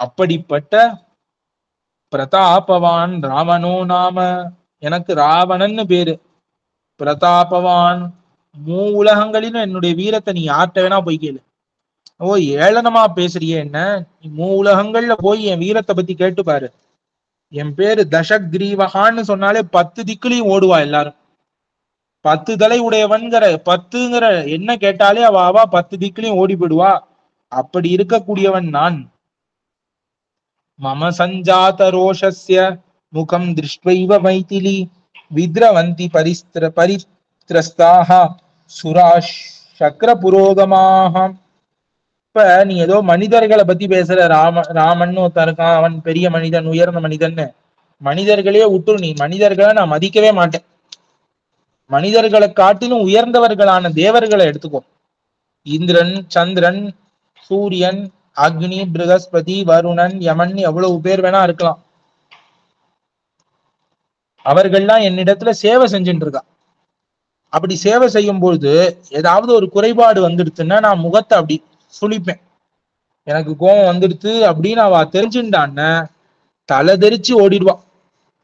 அப்படிப்பட்ட பிரதாபவான் ராவணோ நாம, எனக்கு ராவணன்னு பேரு, பிரதாபவான். உலகங்களிலும் என்னுடைய வீரத்தை நீ யார்கிட்ட வேணா போய் கேளு. ஓ ஏளனமா பேசுறிய என்ன, நீ உலகங்கள்ல போய் என் வீரத்தை பத்தி கேட்டு பாரு. என் பேரு தசக்ரீவகான்னு சொன்னாலே 10 திக்குலையும் ஓடுவா எல்லாரும். 10 தலை உடையவன்கிற 10ங்கிற என்ன கேட்டாலே அவ 10 திக்குலையும் ஓடி போயிடுவா. அப்படி இருக்கக்கூடியவன் நான். மம சஞ்சாத ரோஷஸ்ய முகம் திருஷ்வைவ மைதிலி வித்ரவந்தி பரித்ரஸ்தாக சுரா சக்கர புரோகமாக. இப்ப நீ ஏதோ மனிதர்களை பத்தி பேசுற, ராமன் ஒருத்தன் இருக்கான், அவன் பெரிய மனிதன், உயர்ந்த மனிதன். மனிதர்களே விட்டு, நீ மனிதர்களை நான் மதிக்கவே மாட்டேன். மனிதர்களை காட்டிலும் உயர்ந்தவர்களான தேவர்களை எடுத்துக்கோ. இந்திரன், சந்திரன், சூரியன், அக்னி, பிருகஸ்பதி, வருணன், யமன், எவ்வளவு பேர் வேணா இருக்கலாம். அவர்கள்லாம் என்னிடத்துல சேவை செஞ்சுட்டு இருக்கா. அப்படி சேவை செய்யும் பொழுது ஏதாவது ஒரு குறைபாடு வந்துடுச்சுன்னா நான் முகத்தை அப்படி சுழிப்பேன். எனக்கு கோபம் வந்துடுச்சு அப்படின்னு அவ தெரிஞ்சுட்டான்னு தலை தெரிச்சு ஓடிடுவா.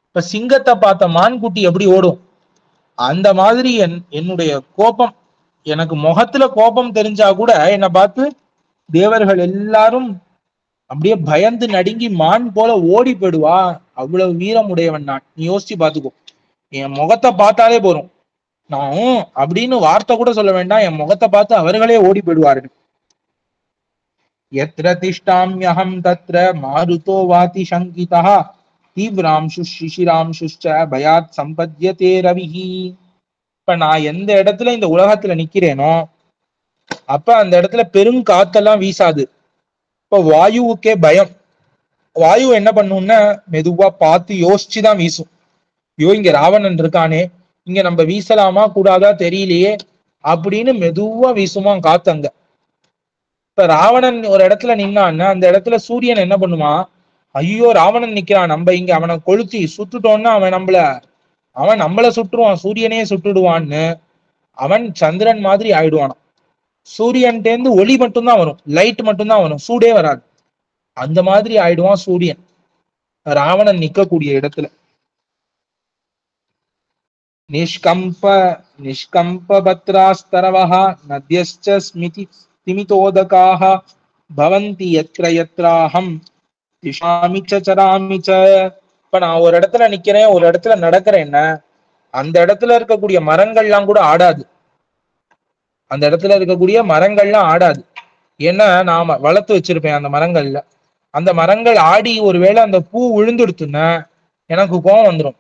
இப்ப சிங்கத்தை பார்த்த மான்குட்டி எப்படி ஓடும், அந்த மாதிரி என்னுடைய கோபம், எனக்கு முகத்துல கோபம் தெரிஞ்சா கூட என்னை பார்த்து தேவர்கள் எல்லாரும் அப்படியே பயந்து நடுங்கி மான் போல ஓடி போயிடுவா. அவ்வளவு வீரம் உடையவன் நான். நீ யோசிச்சு பாத்துக்கோ. என் முகத்தை பார்த்தாலே போறோம், நான் அப்படின்னு வார்த்தை கூட சொல்ல வேண்டாம், என் முகத்தை பார்த்து அவர்களே ஓடி போயிடுவார்கள். எத்ர திஷ்டாம்யஹம் தத்ர மாருதோ வாதி சங்கிதா தீவ்ராம்சு சிசிராம்சுச்ச பயாத் சம்பத்யதே ரவிஹி. இப்ப நான் எந்த இடத்துல இந்த உலகத்துல நிக்கிறேனோ அப்ப அந்த இடத்துல பெருங்காத்தெல்லாம் வீசாது. இப்ப வாயுவுக்கே பயம். வாயு என்ன பண்ணும்னா மெதுவா பார்த்து யோசிச்சுதான் வீசும். ஐயோ இங்க ராவணன் இருக்கானே, இங்க நம்ம வீசலாமா கூடாதா தெரியலையே அப்படின்னு மெதுவா வீசுமா காத்து அங்க. இப்ப ராவணன் ஒரு இடத்துல நின்னான்னா அந்த இடத்துல சூரியன் என்ன பண்ணுமா, ஐயோ ராவணன் நிக்கிறான், நம்ம இங்க அவனை கொளுத்தி சுட்டுட்டோம்னா அவன் நம்மள சுட்டுருவான், சூரியனையே சுட்டுடுவான்னு அவன் சந்திரன் மாதிரி ஆயிடுவானான். சூரியன்டேந்து ஒளி மட்டும்தான் வரும், லைட் மட்டும்தான் வரும், சூடே வராது. அந்த மாதிரி ஆயிடுவான் சூரியன் ராவணன் நிக்கக்கூடிய இடத்துல. நிஷ்கம்ப நிஷ்கம்பபத்ராஸ்தரவஹ நத்யஸ்ச ஸ்மிதிமிதோதகாஹ பவந்தி யத்ர யத்ராஹம் திஷாமி ச சராமி ச. இப்ப நான் ஒரு இடத்துல நிக்கிறேன், ஒரு இடத்துல நடக்கிறேன்னா அந்த இடத்துல இருக்கக்கூடிய மரங்கள்லாம் கூட ஆடாது. அந்த இடத்துல இருக்கக்கூடிய மரங்கள்லாம் ஆடாது. ஏன்னா நாம வளர்த்து வச்சிருப்பேன் அந்த மரங்கள்ல. அந்த மரங்கள் ஆடி ஒருவேளை அந்த பூ விழுந்துடுத்துன்னா எனக்கு கோபம் வந்துடும்.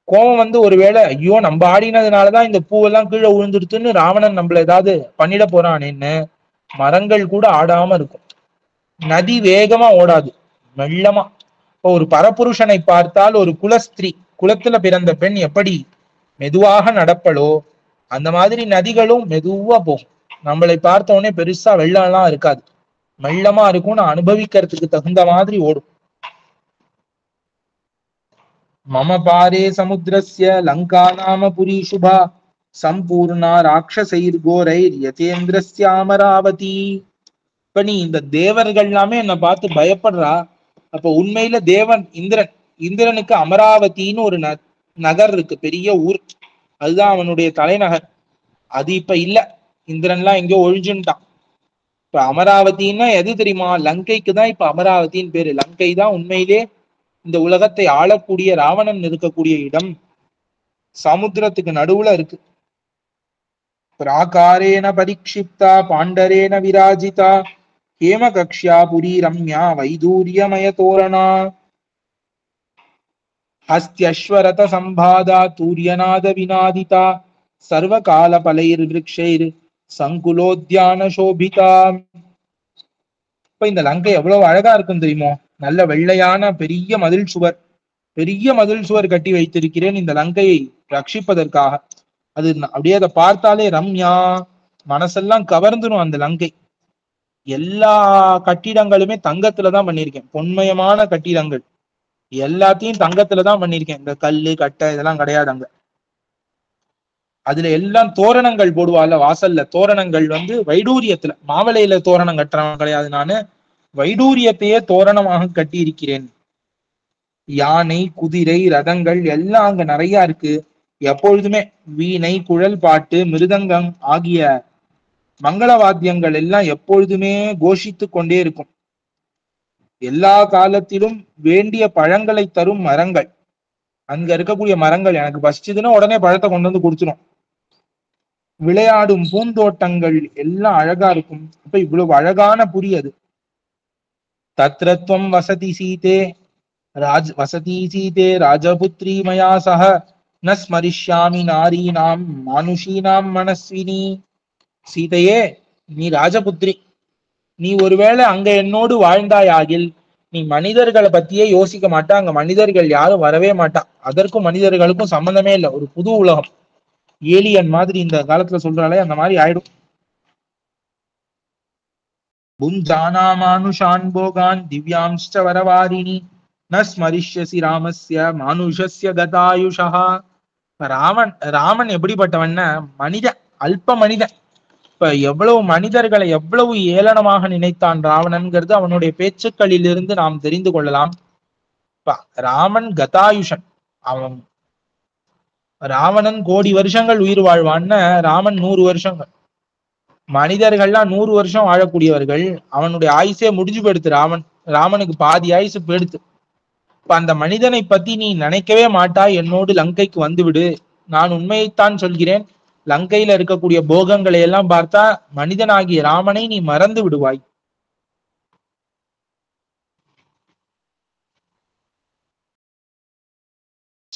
கோபம் வந்து ஒருவேளை ஐயோ நம்ம ஆடினதுனாலதான் இந்த பூவெல்லாம் கீழே விழுந்துடுத்துன்னு ராவணன் நம்மள ஏதாவது பண்ணிட போறானேன்னு மரங்கள் கூட ஆடாம இருக்கும். நதி வேகமா ஓடாது, மெல்லமா. இப்போ ஒரு பரபுருஷனை பார்த்தால் ஒரு குலஸ்திரீ, குலத்துல பிறந்த பெண் எப்படி மெதுவாக நடப்பளோ அந்த மாதிரி நதிகளும் மெதுவா போகும். நம்மளை பார்த்த உடனே பெருசா வெள்ளம்லாம் இருக்காது, மெல்லமா இருக்கும். நான் அனுபவிக்கிறதுக்கு தகுந்த மாதிரி ஓடும். மம பாரே சமுத்திரஸ்ய லங்கா நாம புரி சுபா சம்பூர்ணா ராட்சசைர் கோரைர் யதேந்திரஸ்ய அமராவதி. இப்ப நீ இந்த தேவர்கள் எல்லாமே என்னை பார்த்து பயப்படுறா. அப்ப உண்மையில தேவன் இந்திரன், இந்திரனுக்கு அமராவதின்னு ஒரு நகர் இருக்கு, பெரிய ஊர். அதுதான் அவனுடைய தலைநகர். அது இப்ப இல்ல, இந்திரன்லாம் எங்கேயோ ஒழிஞ்சுட்டான். இப்ப அமராவதினா எது தெரியுமா? லங்கைக்கு தான் இப்ப அமராவதின்னு பேரு. லங்கை தான் உண்மையிலே இந்த உலகத்தை ஆளக்கூடிய ராவணன் இருக்கக்கூடிய இடம். சமுத்திரத்துக்கு நடுவுல இருக்கு. பிராகாரேன பரிக்ஷிப்தா பாண்டரேன விராஜிதா ஹேம கக்ஷ்யா புரி ரம்யா வைதூரியமய தோரணா ஹஸ்தியஸ்வரத சம்பாதா தூரியநாத வினாதிதா சர்வகால பலைர் விருக்ஷைர் சங்குலோத்யான சோபிதா. இப்ப இந்த லங்கை எவ்வளவு அழகா இருக்கும் தெரியுமோ? நல்ல வெள்ளையான பெரிய மதில் சுவர், பெரிய மதில் சுவர் கட்டி வைத்திருக்கிறேன் இந்த லங்கையை ரட்சிப்பதற்காக. அது அப்படியே அதை பார்த்தாலே ரம்யா, மனசெல்லாம் கவர்ந்துடும் அந்த லங்கை. எல்லா கட்டிடங்களுமே தங்கத்துலதான் பண்ணியிருக்கேன், பொன்மயமான கட்டிடங்கள் எல்லாத்தையும் தங்கத்துலதான் பண்ணியிருக்கேன். இந்த கல்லு கட்டை இதெல்லாம் கிடையாது அங்க. அதுல எல்லாம் தோரணங்கள் போடுவாள்ல வாசல்ல, தோரணங்கள் வந்து வைடூரியத்துல, மாவளையில தோரணம் கட்டுறவன் கிடையாது. நானு வைடூரியத்தையே தோரணமாக கட்டி இருக்கிறேன். யானை குதிரை ரதங்கள் எல்லாம் அங்க நிறைய இருக்கு. எப்பொழுதுமே வீணை குழல் பாட்டு மிருதங்கம் ஆகிய மங்கள வாத்தியங்கள் எல்லாம் எப்பொழுதுமே கோஷித்து கொண்டே இருக்கும். எல்லா காலத்திலும் வேண்டிய பழங்களை தரும் மரங்கள், அங்க இருக்கக்கூடிய மரங்கள் எனக்கு பசிச்சதுன்னா உடனே பழத்தை கொண்டு வந்து கொடுத்துரும். விளையாடும் பூந்தோட்டங்கள் எல்லாம் அழகா இருக்கும். அப்ப இவ்வளவு அழகான புரி அது. தத்ரத்வம் வசதி சீதே வசதி சீதே ராஜபுத்ரி மயா சக ந ஸ்மரிஷ்யாமி நாரீனாம் மானுஷீனாம் மனஸ்வினி. சீதையே, நீ ராஜபுத்ரி, நீ ஒருவேளை அங்க என்னோடு வாழ்ந்தாயாகில் நீ மனிதர்களை பத்தியே யோசிக்க மாட்டா. அங்க மனிதர்கள் யாரும் வரவே மாட்டா. அதற்கும் மனிதர்களுக்கும் சம்பந்தமே இல்லை. ஒரு புது உலகம், ஏலியன் மாதிரி இந்த காலத்துல சொல்றாலே அந்த மாதிரி ஆயிடும். புஞ்சானா மானுஷான் போகான் திவ்யாம்ச்ச வரவாரிணி ந ஸ்மரிஷ்யசி ராமஸ்ய மானுஷஸ்ய கதாயுஷா. ராமன் எப்படிப்பட்டவன்னா மனித, அல்ப மனிதன். இப்ப எவ்வளவு மனிதர்களை எவ்வளவு ஏளனமாக நினைத்தான் ராவணன்கிறது அவனுடைய பேச்சுக்களில் இருந்து நாம் தெரிந்து கொள்ளலாம். ராமன் கதாயுஷன். அவன் ராவணன் கோடி வருஷங்கள் உயிர் வாழ்வான்னு, ராமன் 100 வருஷங்கள். மனிதர்கள்லாம் 100 வருஷம் வாழக்கூடியவர்கள். அவனுடைய ஆயுசே முடிஞ்சு போயிடுத்து. ராமனுக்கு பாதி ஆயுசு போயிடுத்து. இப்ப அந்த மனிதனை பத்தி நீ நினைக்கவே மாட்டாய். என்னோடு லங்கைக்கு வந்து விடு, நான் உண்மையைத்தான் சொல்கிறேன். லங்கையில இருக்கக்கூடிய போகங்களை எல்லாம் பார்த்தா மனிதனாகிய ராமனை நீ மறந்து விடுவாய்.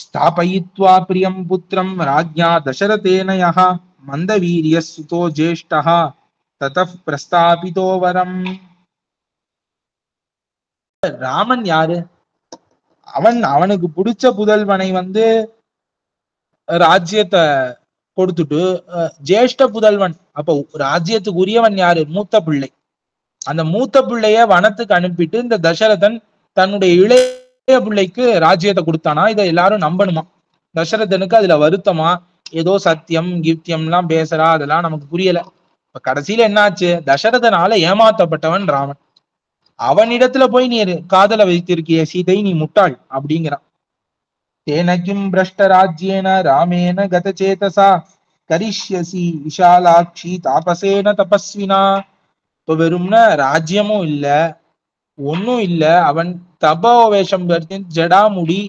ஸ்தாபயித்வா பிரியம் புத்திரம் ராஜ்ஞா தசரதேன யஹ மந்தவீரிய சுதோ ஜேஷ்டஹ ததஃ பிரஸ்தாபிதோ வரம். ராமன் யாரு? அவனுக்கு பிடிச்ச புதல்வனை வந்து ராஜ்யத்தை கொடுத்துட்டு, ஜேஷ்ட புதல்வன், அப்போ ராஜ்யத்துக்கு உரியவன் யாரு? மூத்த பிள்ளை. அந்த மூத்த பிள்ளைய வனத்துக்கு அனுப்பிட்டு இந்த தசரதன் தன்னுடைய இளைய பிள்ளைக்கு ராஜ்யத்தை கொடுத்தானா? இதை எல்லாரும் நம்பணுமா? தசரதனுக்கு அதுல வருத்தமா? ஏதோ சத்தியம் கிப்தியம் எல்லாம் பேசுறா, அதெல்லாம் நமக்கு புரியல. இப்ப கடைசியில என்னாச்சு? தசரதனால ஏமாத்தப்பட்டவன் ராமன். அவனிடத்துல போய் நீ காதல வைத்திருக்கிய சீதை, நீ முட்டாள் அப்படிங்கிறான். तेन किं भ्रष्टराज्येन रामेण गतचेतसा करिष्यसि विशालाक्षी तापसेन तपस्विना. இப்ப வெறும்னா ராஜ்யமும் இல்ல ஒன்னும் இல்ல, அவன் தபோ வேஷம் ஜடாமுடி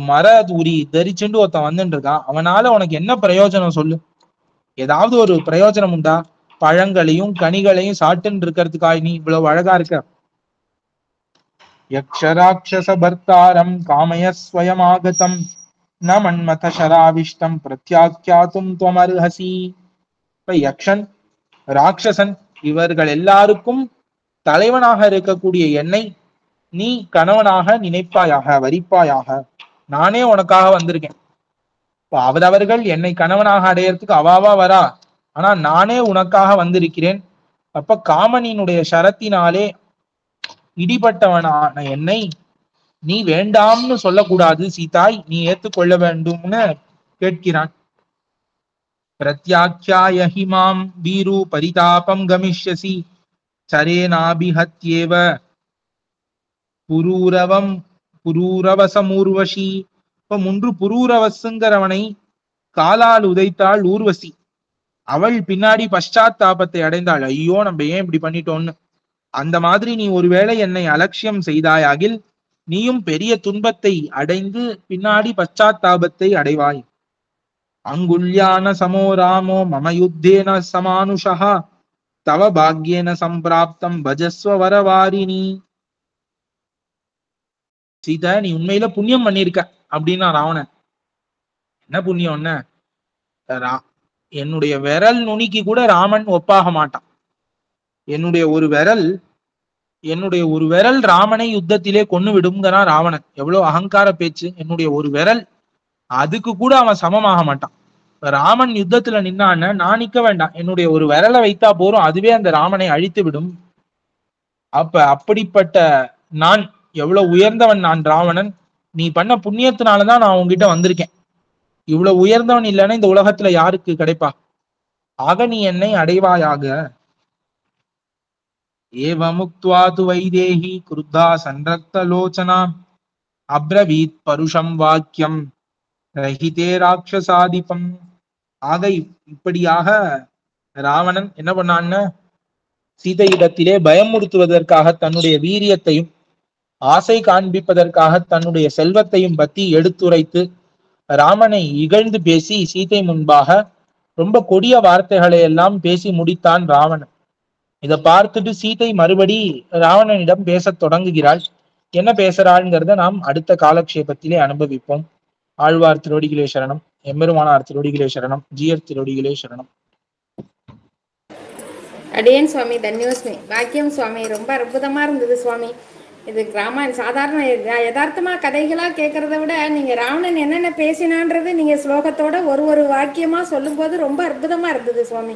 மர உரி தரிச்சுண்டு ஒருத்தன் வந்துட்டு இருக்கான். அவனால உனக்கு என்ன பிரயோஜனம் சொல்லு? ஏதாவது ஒரு பிரயோஜனம் உண்டா? பழங்களையும் கனிகளையும் சாட்டுன்னு இருக்கிறதுக்காக நீ இவ்வளவு அழகா இருக்க? யக்ஷராட்சச பர்த்தாரம் காமய ஸ்வயமாகதம் ந மன்மத சராவிஷ்டம் பிரத்யாக்கியாத்தும் துவமர்ஹசி. இப்ப யக்ஷன் ராட்சசன் இவர்கள் எல்லாருக்கும் தலைவனாக இருக்கக்கூடிய என்னை நீ கணவனாக நினைப்பாயாக, வரிப்பாயாக. நானே உனக்காக வந்திருக்கேன். அவரவர்கள் என்னை கணவனாக அடையறதுக்கு அவாவா வரா, ஆனா நானே உனக்காக வந்திருக்கிறேன். அப்ப காமனினுடைய ஷரத்தினாலே இடிபட்டவனான என்னை நீ வேண்டாம்னு சொல்லக்கூடாது சீதாய், நீ ஏத்துக்கொள்ள வேண்டும்னு கேட்கிறான். பிரத்யாக்யாயஹி மாம் வீரு பரிதாபம் கமிஷ்யசி சரேனாபிஹத்யேவ புரூரவம் புரூரவசமூர்வசி. இப்ப முன்று புரூரவசுங்கிறவனை காலால் உதைத்தாள் ஊர்வசி. அவள் பின்னாடி பశ్చాத்தாபத்தை அடைந்தாள், ஐயோ நம்ம ஏன் இப்படி பண்ணிட்டோம்னு. அந்த மாதிரி நீ ஒருவேளை என்னை அலட்சியம் செய்தாயாகில் நீயும் பெரிய துன்பத்தை அடைந்து பின்னாடி பశ్చాத்தாபத்தை அடைவாய். அங்குல்யான சமோ ராமோ மம யுத்தேன சமானுஷா தவ பாக்யேன சம்பிராப்தம் பஜஸ்வ வரவாரிணி. சீதா, நீ உண்மையில புண்ணியம் பண்ணிருக்க அப்படின்னா ராவணன். என்ன புண்ணியம்னு, என்னுடைய விரல் நுனிக்கு கூட ராமன் ஒப்பாக மாட்டான். என்னுடைய ஒரு விரல் ராமனை யுத்தத்திலே கொன்னு விடுங்கிறான் ராவணன். எவ்வளவு அகங்கார பேச்சு! என்னுடைய ஒரு விரல், அதுக்கு கூட அவன் சமமாக மாட்டான். ராமன் யுத்தத்துல நின்னான்னு நான் நிக்க வேண்டாம், என்னுடைய ஒரு விரலை வைத்தா போறோம், அதுவே அந்த ராமனை அழித்து விடும். அப்படிப்பட்ட நான் எவ்வளவு உயர்ந்தவன் நான் ராவணன். நீ பண்ண புண்ணியத்தினாலதான் நான் உங்ககிட்ட வந்திருக்கேன். இவ்வளவு உயர்ந்தவன் இல்லைன்னா இந்த உலகத்துல யாருக்கு கிடைப்பா? ஆக நீ என்னை அடைவாயாக. ஏவமுக்த்வா து வைதேஹி க்ருத்தா சன்ரக்த லோச்சனா அப்ரவீத் பருஷம் வாக்கியம் ரஹிதே ராட்சசாதிபம். ஆக இப்படியாக ராவணன் என்ன பண்ணான்னு, சீதையிடத்திலே பயமுறுத்துவதற்காக தன்னுடைய வீரியத்தையும் ஆசை காண்பிப்பதற்காக தன்னுடைய செல்வத்தையும் பத்தி எடுத்துரைத்து ராமனை இகழ்ந்து பேசி சீதை முன்பாக ரொம்ப கொடிய வார்த்தைகளை எல்லாம் பேசி முடித்தான் ராவணன். இதை பார்த்துட்டு சீதை மறுபடி ராவணனிடம் பேசத் தொடங்குகிறாள். என்ன பேசுறாள்ங்கிறத நாம் அடுத்த காலக்ஷேபத்திலே அனுபவிப்போம். ஆழ்வார் திருவடிகளே சரணம், எம்பெருமானார் திருவடிகளே சரணம், ஜீயர் திருவடிகளே சரணம். அடியேன் சுவாமி, தன்யோஸ்மி. பாக்கியம் சுவாமி, ரொம்ப அற்புதமா இருந்தது சுவாமி. இது சாதாரண யதார்த்தமா கதைகளா கேட்கறத விட நீங்க ராவணன் என்னென்ன பேசினான்றது நீங்க ஸ்லோகத்தோட ஒரு வாக்கியமா சொல்லும் போது ரொம்ப அற்புதமா இருந்தது சுவாமி.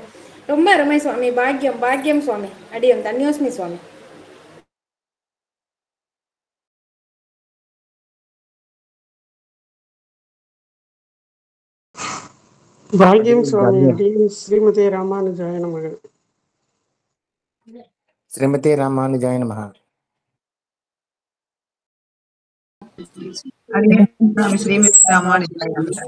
ரொம்ப அருமை சுவாமி. பாக்கியம் பாக்கியம் சுவாமி. அடியம் தன்யோஸ்மி சுவாமி. பாக்கியம் சுவாமி. அடியேன் ஸ்ரீமதே ராமானுஜாய நமக. ஸ்ரீமதே ராமானுஜாய நமக. ஸ்ரீமதி ராமானுஜாய நமக.